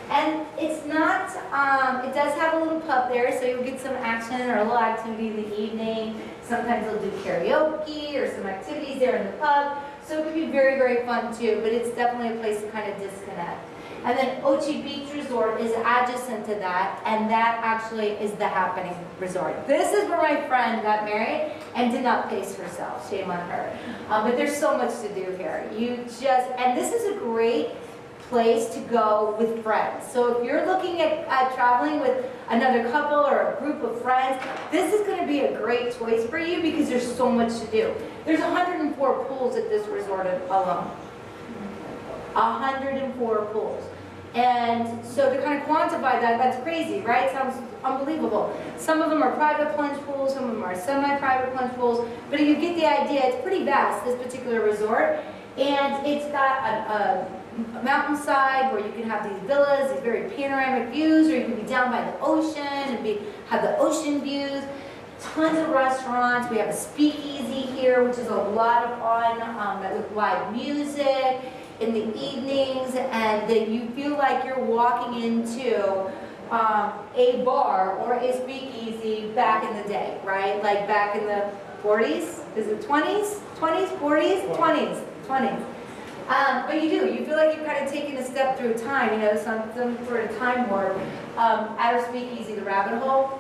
S3: And it's not, it does have a little pub there, so you'll get some action or a little activity in the evening. Sometimes they'll do karaoke or some activities there in the pub. So it can be very, very fun too, but it's definitely a place to kind of disconnect. And then Ochi Beach Resort is adjacent to that, and that actually is the happening resort. This is where my friend got married and did not pace herself, shame on her. But there's so much to do here. And this is a great place to go with friends. So if you're looking at traveling with another couple or a group of friends, this is going to be a great choice for you because there's so much to do. There's 104 pools at this resort alone. 104 pools. And so to kind of quantify that, that's crazy, right? Sounds unbelievable. Some of them are private plunge pools, some of them are semi-private plunge pools, but if you get the idea, it's pretty vast, this particular resort. And it's got a mountainside where you can have these villas, these very panoramic views, or you can be down by the ocean and have the ocean views. Tons of restaurants. We have a speakeasy here, which is a lot of fun, with live music in the evenings, and that you feel like you're walking into a bar or a speakeasy back in the day, right? Like back in the 40s, is it 20s, 20s, 40s, 20s, 20s. But you feel like you've kind of taken a step through time, some sort of time warp. At our speakeasy, the Rabbit Hole,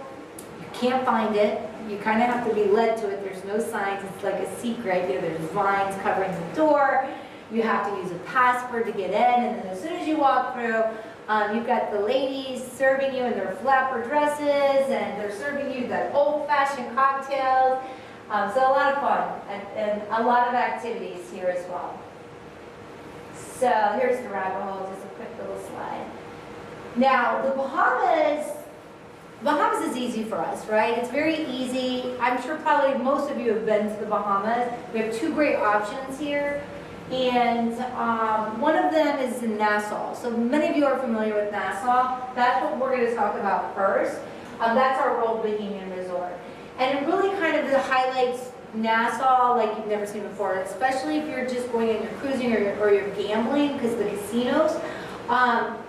S3: you can't find it. You kind of have to be led to it. There's no signs. It's like a secret. There's vines covering the door. You have to use a password to get in, and then as soon as you walk through, you've got the ladies serving you in their flapper dresses, and they're serving you the old-fashioned cocktails. So a lot of fun, and a lot of activities here as well. So here's the Rabbit Hole, just a quick little slide. Now, the Bahamas is easy for us, right? It's very easy. I'm sure probably most of you have been to the Bahamas. We have two great options here. And one of them is in Nassau. So many of you are familiar with Nassau. That's what we're going to talk about first. That's our Royal Bohemian Resort. And it really kind of highlights Nassau like you've never seen before, especially if you're just going and you're cruising or you're gambling, because the casinos.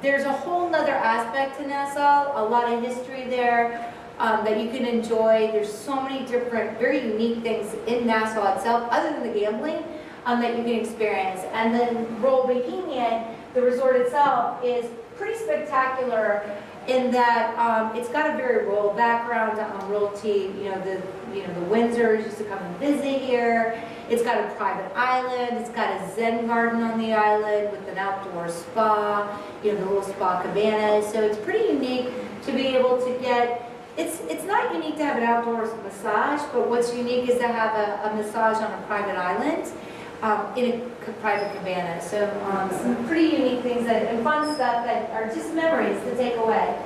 S3: There's a whole nother aspect to Nassau, a lot of history there that you can enjoy. There's so many different, very unique things in Nassau itself, other than the gambling, that you can experience. And then Royal Bohemian, the resort itself, is pretty spectacular in that it's got a very royal background on royalty. The Windsors used to come and visit here. It's got a private island. It's got a Zen garden on the island with an outdoor spa. The little spa cabanas. So it's pretty unique to be able to get. It's not unique to have an outdoor massage, but what's unique is to have a massage on a private island. In a private cabana. So some pretty unique things and fun stuff that are just memories to take away.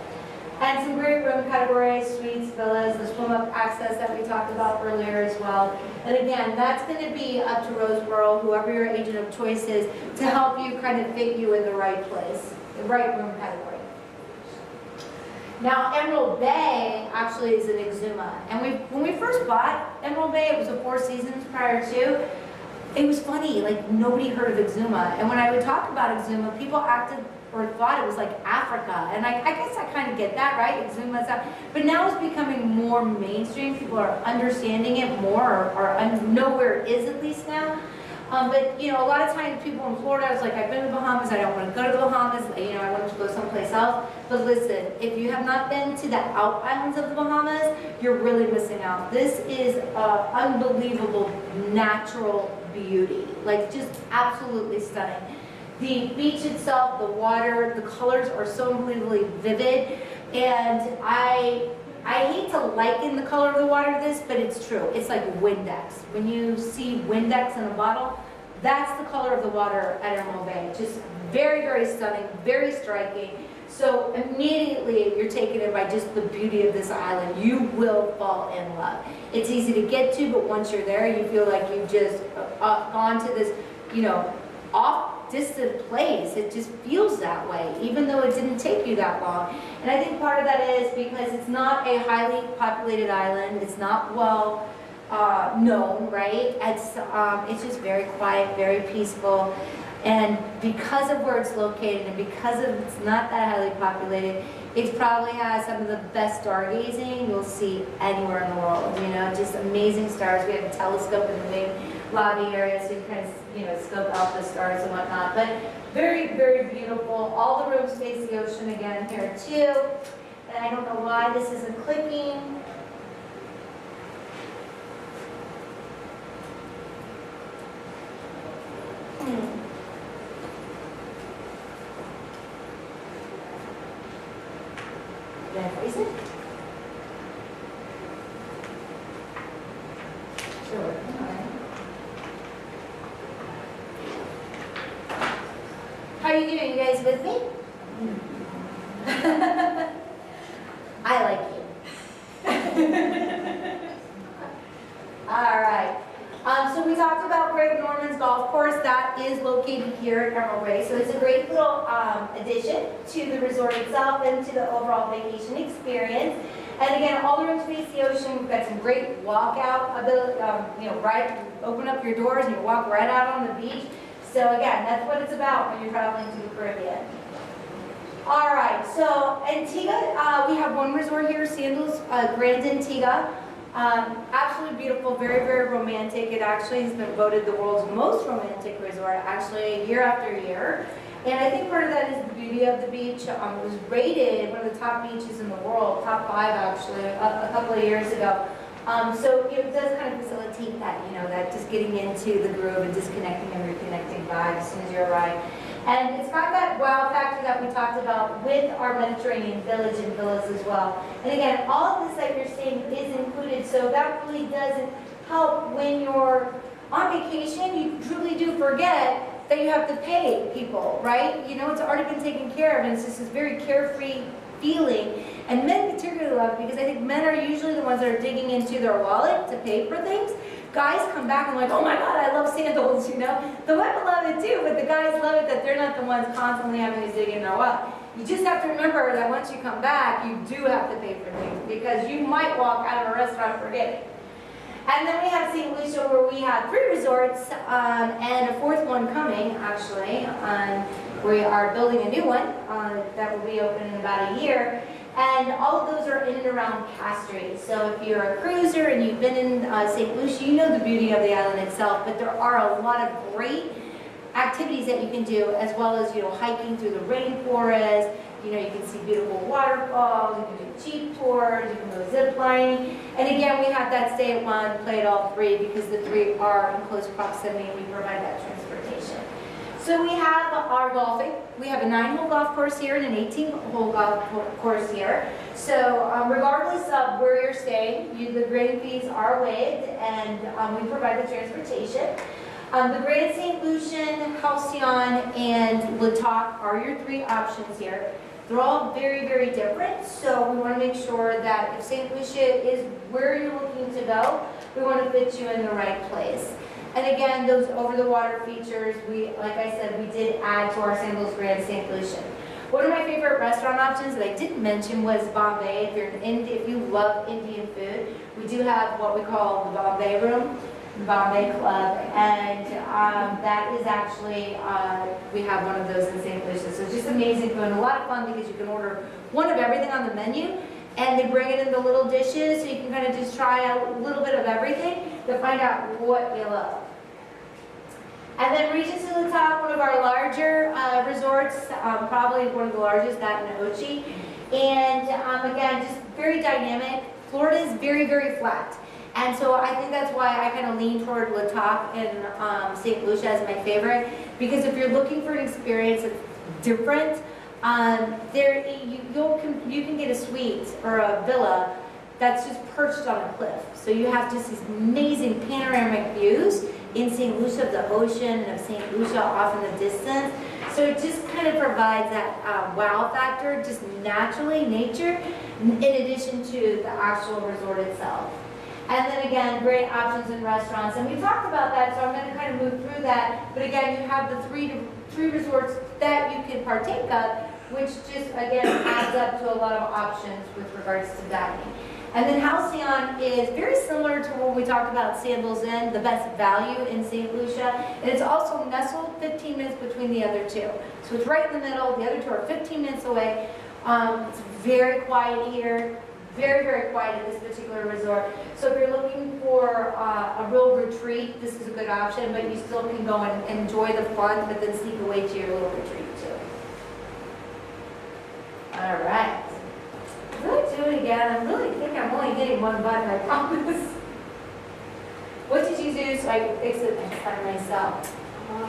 S3: And some great room categories, suites, villas, the swim up access that we talked about earlier as well. And again, that's going to be up to Roseborough, whoever your agent of choice is, to help you kind of fit you in the right place, the right room category. Now, Emerald Bay actually is in Exuma. And when we first bought Emerald Bay, it was the Four Seasons prior to. It was funny, like nobody heard of Exuma. And when I would talk about Exuma, people acted or thought it was like Africa. And I guess I kind of get that, right? Exuma's out. But now it's becoming more mainstream. People are understanding it more or know where it is at least now. But a lot of times people in Florida, it's like, I've been to the Bahamas, I don't want to go to the Bahamas, I want to go someplace else. But listen, if you have not been to the out islands of the Bahamas, you're really missing out. This is unbelievable natural beauty, like just absolutely stunning. The beach itself, the water, the colors are so unbelievably vivid, and I hate to liken the color of the water to this, but it's true. It's like Windex. When you see Windex in a bottle, that's the color of the water at Emerald Bay. Just very, very stunning, very striking. So immediately you're taken in by just the beauty of this island. You will fall in love. It's easy to get to, but once you're there, you feel like you've just gone to this, you know, off distant place. It just feels that way, even though it didn't take you that long. And I think part of that is because it's not a highly populated island. It's not well known, right? It's just very quiet, very peaceful. And because of where it's located and because of it's not that highly populated, it probably has some of the best stargazing you'll see anywhere in the world. You know, just amazing stars. We have a telescope in the main lobby area, so you kind of, you know, scope out the stars and whatnot. But very, very beautiful. All the rooms face the ocean again here too. And I don't know why this isn't clicking. Did I freeze it? Sure. All right. How are you doing? You guys with me? I like you. All right. So we talked about Greg Norman's golf course. That is located here at Emerald Bay. So it's a great little addition to the resort itself and to the overall vacation experience. And again, all the rooms face the ocean. We've got some great walkout ability, you know, right, open up your doors and you walk right out on the beach. So again, that's what it's about when you're traveling to the Caribbean. All right, so Antigua, we have one resort here, Sandals, Grand Antigua. Absolutely beautiful, very, very romantic. It actually has been voted the world's most romantic resort, actually, year after year. And I think part of that is the beauty of the beach. It was rated one of the top beaches in the world, top 5 actually, a couple of years ago. So it does kind of facilitate that, you know, that just getting into the groove and disconnecting and reconnecting vibe as soon as you arrive. And it's got that wow factor that we talked about with our Mediterranean village and villas as well. And again, all of this that you're seeing is included, so that really doesn't help when you're on vacation. You truly do forget that you have to pay people, right? You know, it's already been taken care of, and it's just this very carefree feeling. And men particularly love it because I think men are usually the ones that are digging into their wallet to pay for things. Guys come back and like, oh my God, I love Sandals, you know. The women love it too, but the guys love it that they're not the ones constantly having to dig in their wallet. You just have to remember that once you come back, you do have to pay for things because you might walk out of a restaurant forgetting. And then we have St. Lucia where we have 3 resorts and a 4th one coming actually. We are building a new one that will be open in about a year. And all of those are in and around Castries. So if you're a cruiser and you've been in St. Lucia, you know the beauty of the island itself, but there are a lot of great activities that you can do, as well as, you know, hiking through the rainforest. You know, you can see beautiful waterfalls, you can do jeep tours, you can go zip lining. And again, we have that stay at one, play at all 3, because the 3 are in close proximity and we provide that transportation. So we have our golfing. We have a 9-hole golf course here and an 18-hole golf course here. So regardless of where you're staying, the grading fees are waived, and we provide the transportation. The Grand St. Lucian, Halcyon, and Latoc are your 3 options here. They're all very, very different, so we want to make sure that if St. Lucia is where you're looking to go, we want to fit you in the right place. And again, those over-the-water features, like I said, we did add to our Sandals Grand St. Lucian. One of my favorite restaurant options that I didn't mention was Bombay. If you love Indian food, we do have what we call the Bombay Room, Bombay Club, and that is actually, we have one of those in St. Lucia. So it's just amazing food and a lot of fun because you can order one of everything on the menu, and they bring it in the little dishes, so you can kind of just try out a little bit of everything to find out what you love. And then Regency La Toc, one of our larger resorts, probably one of the largest, that in Ochi. And again, just very dynamic. Florida is very, very flat. And so I think that's why I kind of lean toward La Toc and St. Lucia as my favorite, because if you're looking for an experience that's different, you can get a suite or a villa that's just perched on a cliff. So you have just these amazing panoramic views in St. Lucia of the ocean and of St. Lucia off in the distance. So it just kind of provides that wow factor, just naturally, nature, in addition to the actual resort itself. And then again, great options in restaurants. And we talked about that, so I'm going to kind of move through that. But again, you have the three resorts that you can partake of, which just, again, adds up to a lot of options with regards to dining. And then Halcyon is very similar to when we talked about Sandals Inn, the best value in St. Lucia. And it's also nestled 15 minutes between the other two. So it's right in the middle. The other two are 15 minutes away. It's very quiet here. Very, very quiet at this particular resort. So if you're looking for a real retreat, this is a good option, but you still can go and enjoy the fun, but then sneak away to your little retreat too. All right. Let's do it again. I really think I'm only hitting one button, I promise. What did you do so I can fix it next time myself?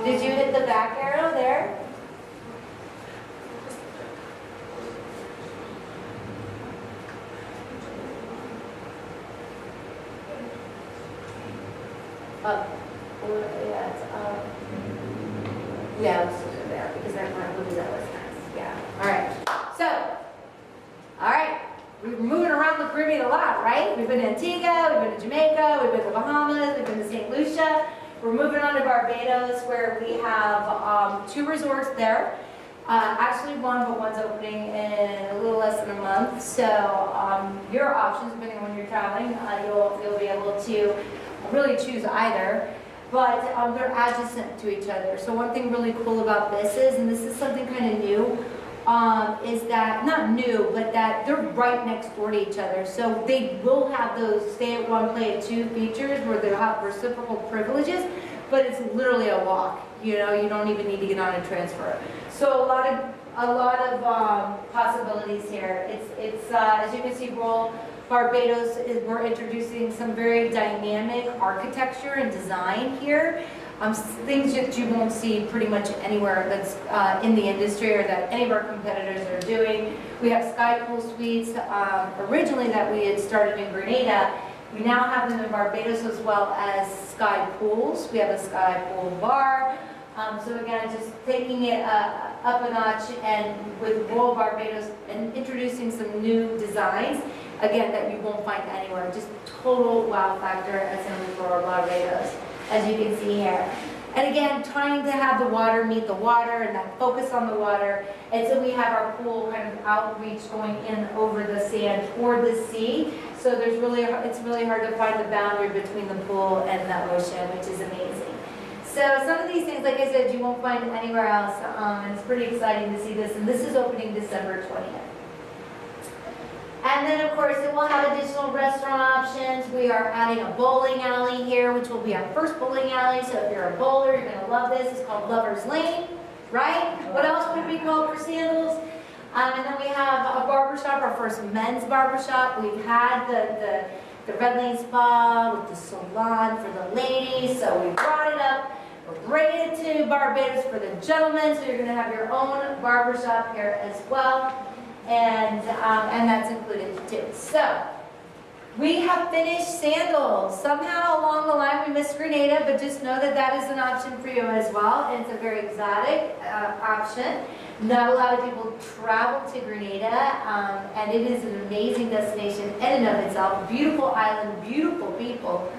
S3: Did you hit the back arrow there? Up. Yeah, it's up. Yeah, let's do it there because that was nice. Yeah. All right. So, all right. We're moving around the Caribbean a lot, right? We've been to Antigua, we've been to Jamaica, we've been to the Bahamas, we've been to St. Lucia. We're moving on to Barbados, where we have 2 resorts there. Actually one, but one's opening in a little less than a month. So your options, depending on when you're traveling, you'll be able to really choose either, but they're adjacent to each other. So one thing really cool about this is, and this is something kind of new, is that, not new, but that they're right next door to each other. So they will have those stay at one, play at two features where they'll have reciprocal privileges, but it's literally a walk. You know, you don't even need to get on a transfer. So a lot of possibilities here. It's as you can see, Barbados we're introducing some very dynamic architecture and design here. Things that you won't see pretty much anywhere that's in the industry or that any of our competitors are doing. We have sky pool suites originally that we had started in Grenada. We now have them in Barbados as well as sky pools. We have a sky pool bar. So again, just taking it up a notch and with Royal Barbados and introducing some new designs, again, that you won't find anywhere. Just total wow factor as in Royal Barbados, as you can see here. And again, trying to have the water meet the water and that focus on the water. And so we have our pool kind of outreach going in over the sand toward the sea. So it's really hard to find the boundary between the pool and the ocean, which is amazing. So some of these things, like I said, you won't find anywhere else. And it's pretty exciting to see this. And this is opening December 20th. And then, of course, it will have additional restaurant options. We are adding a bowling alley here, which will be our first bowling alley. So if you're a bowler, you're going to love this. It's called Lover's Lane, right? What else would it be called for Sandals? And then we have a barbershop, our first men's barbershop. We've had the Red Lane Spa with the salon for the ladies. So we brought it up. We're bringing it to Barbados for the gentlemen. So you're going to have your own barbershop here as well. And that's included too. So we have finished Sandals. Somehow along the line we missed Grenada, but just know that that is an option for you as well. And it's a very exotic option. Not a lot of people travel to Grenada, and it is an amazing destination in and of itself. Beautiful island, beautiful people.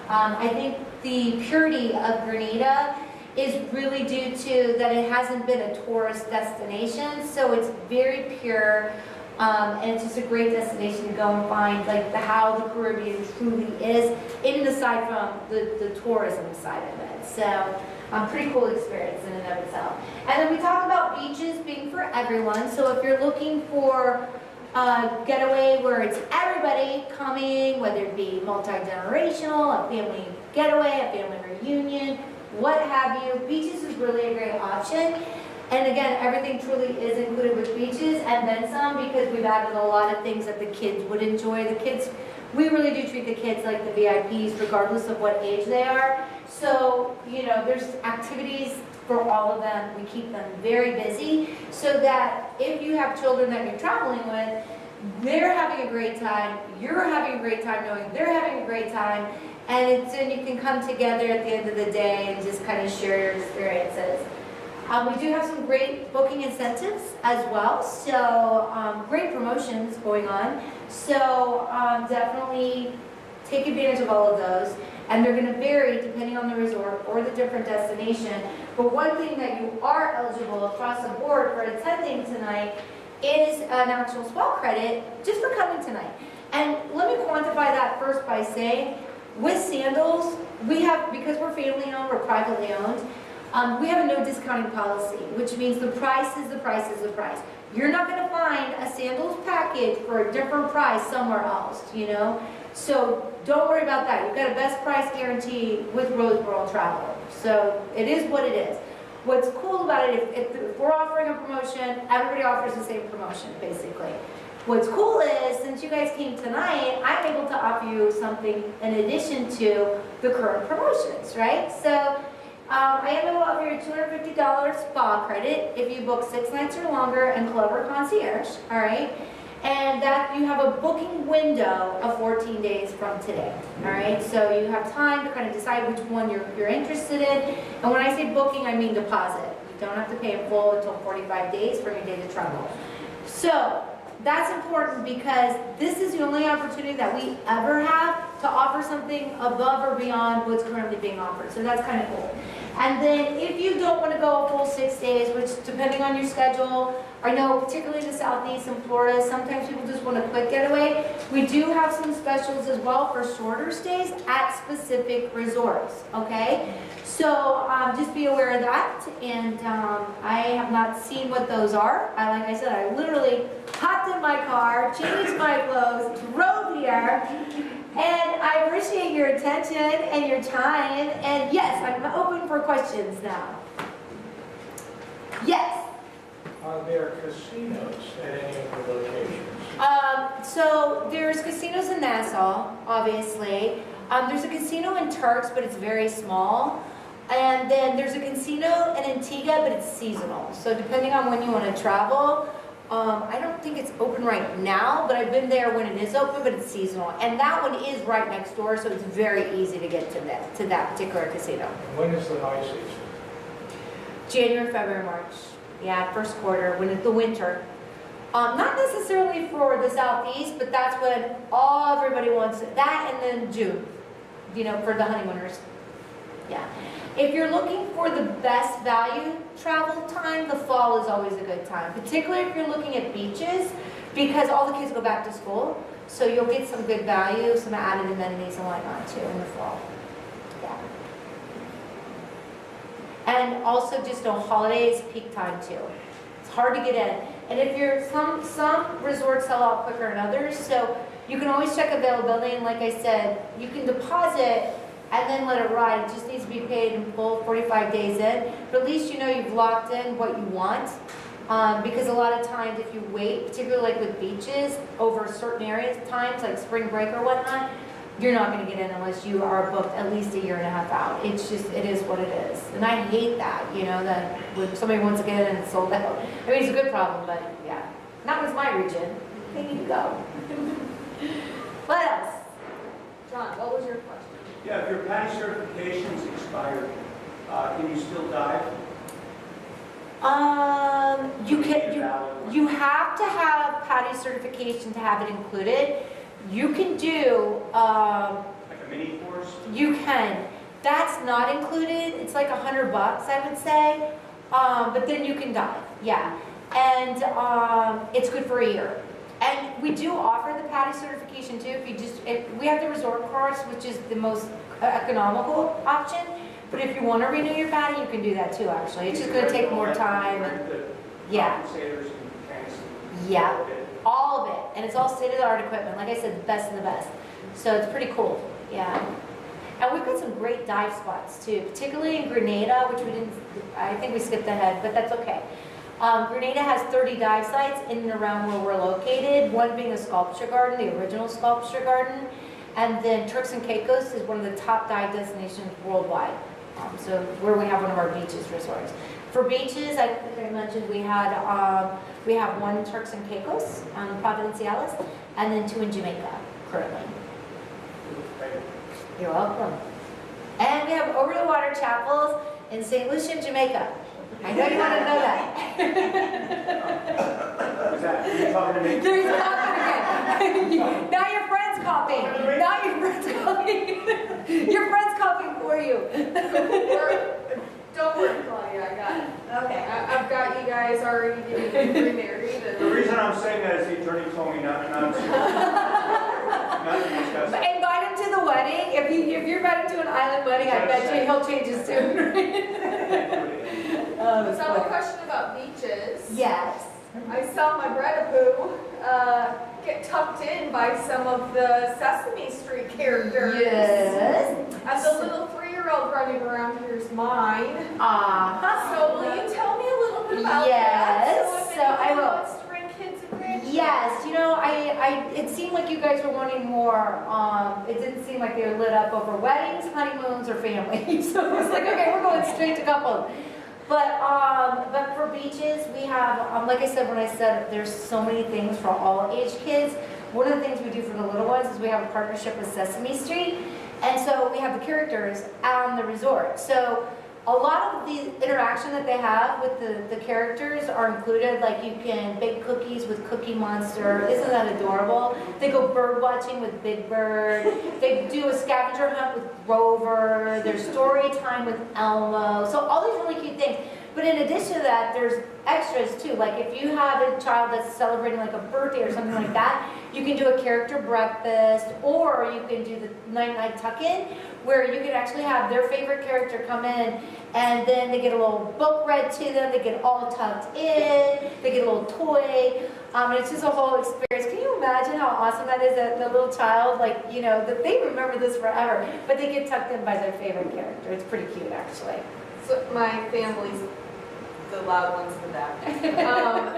S3: I think the purity of Grenada is really due to that it hasn't been a tourist destination, so it's very pure, and it's just a great destination to go and find like how the Caribbean truly is, even aside from the tourism side of it. So pretty cool experience in and of itself. And then we talk about beaches being for everyone, so if you're looking for a getaway where it's everybody coming, whether it be multi-generational, a family getaway, a family reunion, what have you, beaches is really a great option. And again, everything truly is included with beaches and then some, because we've added a lot of things that the kids would enjoy. The kids we really do treat the kids like the VIPs regardless of what age they are. So, you know, there's activities for all of them. We keep them very busy so that if you have children that you're traveling with, they're having a great time, you're having a great time knowing they're having a great time, and then you can come together at the end of the day and just kind of share your experiences. We do have some great booking incentives as well, so great promotions going on. So definitely take advantage of all of those. And they're going to vary depending on the resort or the different destination. But one thing that you are eligible across the board for attending tonight is an actual swell credit just for coming tonight. And let me quantify that first by saying, with Sandals, we have, because we're family owned, we're privately owned, we have a no discounting policy, which means the price is the price is the price. You're not going to find a Sandals package for a different price somewhere else, you know? So don't worry about that. You've got a best price guarantee with Roseborough Travel. So it is what it is. What's cool about it, if we're offering a promotion, everybody offers the same promotion, basically. What's cool is, since you guys came tonight, I'm able to offer you something in addition to the current promotions, right? So I am able to offer you a $250 spa credit if you book 6 nights or longer and Clover Concierge, all right? And that you have a booking window of 14 days from today, all right? So you have time to kind of decide which one you're interested in. And when I say booking, I mean deposit. You don't have to pay in full until 45 days from your date of travel. So that's important because this is the only opportunity that we ever have to offer something above or beyond what's currently being offered. So that's kind of cool. And then if you don't want to go a full 6 days, which depending on your schedule, I know particularly in the Southeast and Florida, sometimes people just want a quick getaway. We do have some specials as well for shorter stays at specific resorts, okay? So just be aware of that. And I have not seen what those are. Like I said, I literally hopped in my car, changed my clothes, drove here. And I appreciate your attention and your time. And yes, I'm open for questions now. Yes?
S4: Are there casinos at any of the locations?
S3: So there's casinos in Nassau, obviously. There's a casino in Turks, but it's very small. And then there's a casino in Antigua, but it's seasonal. So depending on when you want to travel, I don't think it's open right now, but I've been there when it is open, but it's seasonal. And that one is right next door, so it's very easy to get to that particular casino.
S4: When is the high season?
S3: January, February, March. Yeah, first quarter, when it's the winter. Not necessarily for the Southeast, but that's when everybody wants it. That and then June, you know, for the honeymooners. Yeah. If you're looking for the best value travel time, the fall is always a good time, particularly if you're looking at beaches, because all the kids go back to school, so you'll get some good value, some added amenities and whatnot too in the fall. Yeah. And also just on holidays, peak time too. It's hard to get in. And if you're, some resorts sell out quicker than others, so you can always check availability, and like I said, you can deposit and then let it ride. It just needs to be paid in full 45 days in. But at least you know you've locked in what you want. Because a lot of times if you wait, particularly like with beaches, over certain areas, times like spring break or whatnot, you're not going to get in unless you are booked at least a year and a half out. It's just, it is what it is. And I hate that, you know, that when somebody wants to get in and it's sold out. I mean, it's a good problem, but yeah. Not with my region. They need to go. What else? John, what was your question?
S5: Yeah, if your PADI certification's expired, can you still dive?
S3: You have to have PADI certification to have it included. You can do,
S5: Like a mini course?
S3: you can. That's not included. It's like $100, I would say. But then you can dive, yeah. And it's good for a year. And we do offer the PADI certification too. If we have the resort course, which is the most economical option. But if you want to renew your PADI, you can do that too. Actually, it's just going to take more time. Yeah. Yeah. All of it, and it's all state-of-the-art equipment. Like I said, the best of the best. So it's pretty cool. Yeah. And we've got some great dive spots too, particularly in Grenada, which we didn't. I think we skipped ahead, but that's okay. Grenada has 30 dive sites in and around where we're located, one being a sculpture garden, the original sculpture garden. And then Turks and Caicos is one of the top dive destinations worldwide. So where we have one of our beaches resorts. For beaches, I think I mentioned we have one in Turks and Caicos, Providenciales, and then 2 in Jamaica currently. You're welcome. And we have over-the-water chapels in St. Lucia, Jamaica. I know you want to know that.
S5: Is that, are you talking to me?
S3: There he's coughing again. Now your friend's coughing. Now your friend's coughing. Your friend's coughing for you.
S1: Don't worry, Claudia, I got it.
S3: Okay.
S1: I've got you guys already getting remarried.
S5: The reason I'm saying that is the attorney told me not to discuss it.
S3: Invite him to the wedding. If you're invited to an island wedding, I bet you he'll change his tune.
S1: So I have a question about beaches.
S3: Yes.
S1: I saw my Bredapoo get tucked in by some of the Sesame Street characters.
S3: Yes.
S1: And the little 3-year-old running around here is mine.
S3: Uh-huh.
S1: So will you tell me a little bit about
S3: Yes,
S1: that?
S3: so I
S1: anybody
S3: will.
S1: wants to bring kids and grandchildren.
S3: Yes, you know, it seemed like you guys were wanting more. It didn't seem like they were lit up over weddings, honeymoons, or family. So it was like, okay, we're going straight to couples. But for beaches, we have, like I said, when I said there's so many things for all age kids. One of the things we do for the little ones is we have a partnership with Sesame Street. And so we have the characters on the resort. So a lot of the interaction that they have with the characters are included, like you can bake cookies with Cookie Monster. Isn't that adorable? They go bird watching with Big Bird. They do a scavenger hunt with Rover. There's story time with Elmo. So all these really cute things. But in addition to that, there's extras too. Like if you have a child that's celebrating like a birthday or something like that, you can do a character breakfast, or you can do the night-night tuck-in, where you can actually have their favorite character come in, and then they get a little book read to them, they get all tucked in, they get a little toy, and it's just a whole experience. Can you imagine how awesome that is, that the little child, like, you know, that they remember this forever, but they get tucked in by their favorite character. It's pretty cute, actually.
S1: So my family's the loud ones in the back.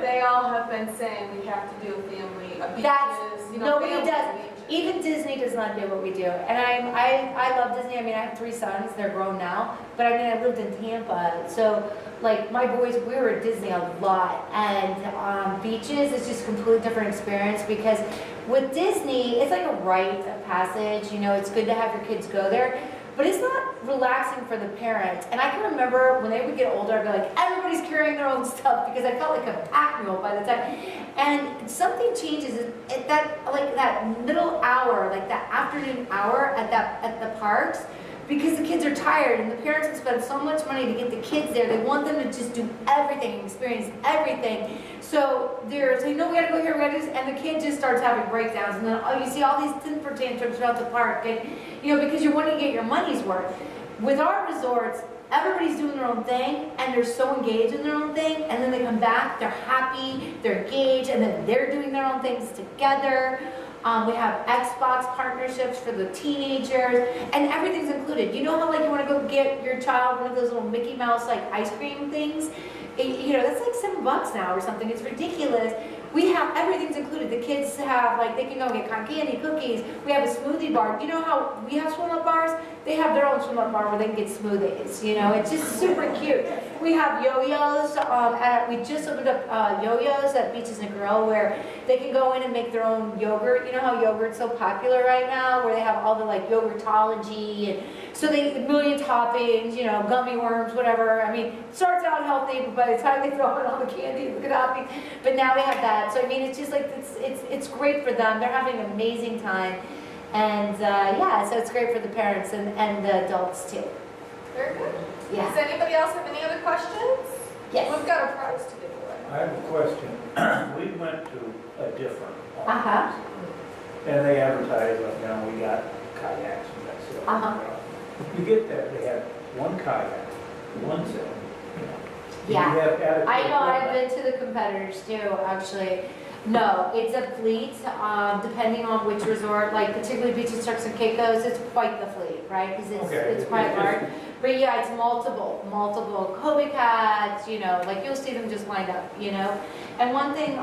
S1: They all have been saying we have to do a family, a beaches,
S3: Nobody
S1: family
S3: does.
S1: beaches.
S3: Even Disney does not do what we do. And I love Disney. I mean, I have 3 sons. They're grown now. But I mean, I lived in Tampa. So, like, my boys, we were at Disney a lot. And beaches is just a completely different experience, because with Disney, it's like a rite of passage. You know, it's good to have your kids go there. But it's not relaxing for the parents. And I can remember when they would get older, I'd be like, everybody's carrying their own stuff, because I felt like a pack mule by the time. And something changes at that middle hour, like that afternoon hour at the parks, because the kids are tired and the parents have spent so much money to get the kids there. They want them to just do everything, experience everything. So they're saying, no, we gotta go here, we gotta do this, and the kid just starts having breakdowns, and then you see all these temper tantrums throughout the park, and you know, because you want to get your money's worth. With our resorts, everybody's doing their own thing, and they're so engaged in their own thing, and then they come back, they're happy, they're engaged, and then they're doing their own things together. We have Xbox partnerships for the teenagers, and everything's included. You know how, like, you want to go get your child one of those little Mickey Mouse, like, ice cream things? You know, that's like $7 now or something. It's ridiculous. We have, everything's included. The kids have, like, they can go get cotton candy, cookies. We have a smoothie bar. You know how we have swim-up bars? They have their own swim-up bar where they can get smoothies. You know, it's just super cute. We have yo-yos. We just opened up yo-yos at Beaches and Grill, where they can go in and make their own yogurt. You know how yogurt's so popular right now, where they have all the, like, yogurtology, and so they, a million toppings, you know, gummy worms, whatever. I mean, it starts out healthy, but by the time they throw in all the candy, look at toppings. But now we have that. So I mean, it's just like, it's great for them. They're having an amazing time. And yeah, so it's great for the parents and the adults too.
S1: Very good.
S3: Yeah.
S1: Does anybody else have any other questions?
S3: Yes.
S1: We've got a prize to give away.
S4: I have a question. We went to a different park.
S3: Uh-huh.
S4: And they advertise, like, you know, we got kayaks and that stuff.
S3: Uh-huh.
S4: You get there, they have one kayak, one sail.
S3: Yeah.
S4: You have adequate
S3: I know, I've
S4: equipment.
S3: been to the competitors too, actually. No, it's a fleet, depending on which resort, like particularly Beaches, Turks and Caicos, it's quite the fleet, right? Because
S4: Okay.
S3: it's quite large. But yeah, it's multiple Kobe cats, you know, like you'll see them just lined up, you know? And one thing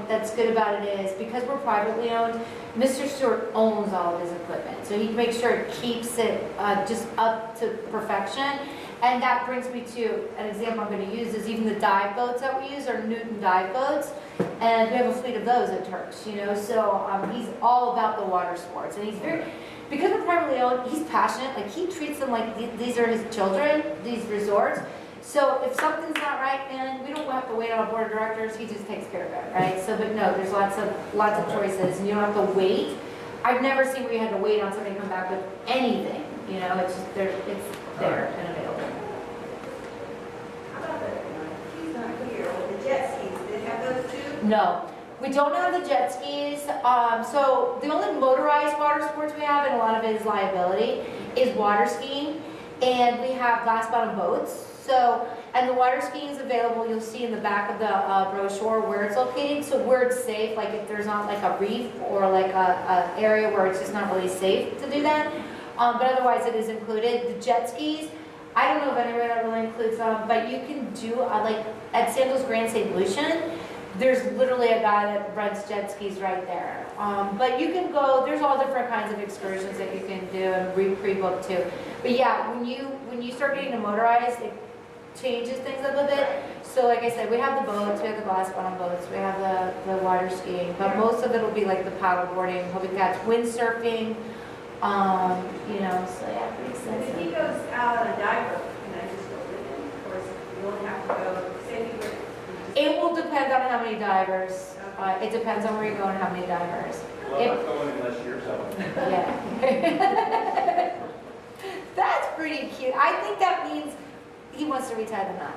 S3: that's good about it is because we're privately owned, Mr. Stewart owns all of his equipment. So he makes sure it keeps it just up to perfection. And that brings me to an example I'm going to use is even the dive boats that we use are Newton dive boats. And we have a fleet of those at Turks, you know, so he's all about the water sports. And he's very, because we're privately owned, he's passionate, like he treats them like these are his children, these resorts. So if something's not right, man, we don't have to wait on a board of directors, he just takes care of it, right? So, but no, there's lots of choices and you don't have to wait. I've never seen where you had to wait on somebody to come back with anything, you know, it's just there, it's there and available.
S6: How about he's not here, the jet skis, did they have those too?
S3: No, we don't have the jet skis. So the only motorized water sports we have, and a lot of it is liability, is water skiing. And we have glass bottom boats. So, and the water skiing is available, you'll see in the back of the brochure where it's located. So where it's safe, like if there's not like a reef or like a area where it's just not really safe to do that. But otherwise it is included. The jet skis, I don't know if anywhere that really includes them, but you can do, like at Sandals Grand St. Lucian, there's literally a guy that rents jet skis right there. But you can go, there's all different kinds of excursions that you can do and pre-book too. But yeah, when you start getting to motorized, it changes things a little bit. So like I said, we have the boats, we have the glass bottom boats, we have the water skiing, but most of it will be like the paddle boarding, hoping that's windsurfing, you know, so yeah, pretty
S6: If
S3: extensive.
S6: he goes out on a diver, can I just go with him? Of course, you only have to go, say if you were.
S3: It will depend on how many divers. It depends on where you go and how many divers.
S4: Well, not going unless you're selling.
S3: Yeah. That's pretty cute. I think that means he wants to retire the knot.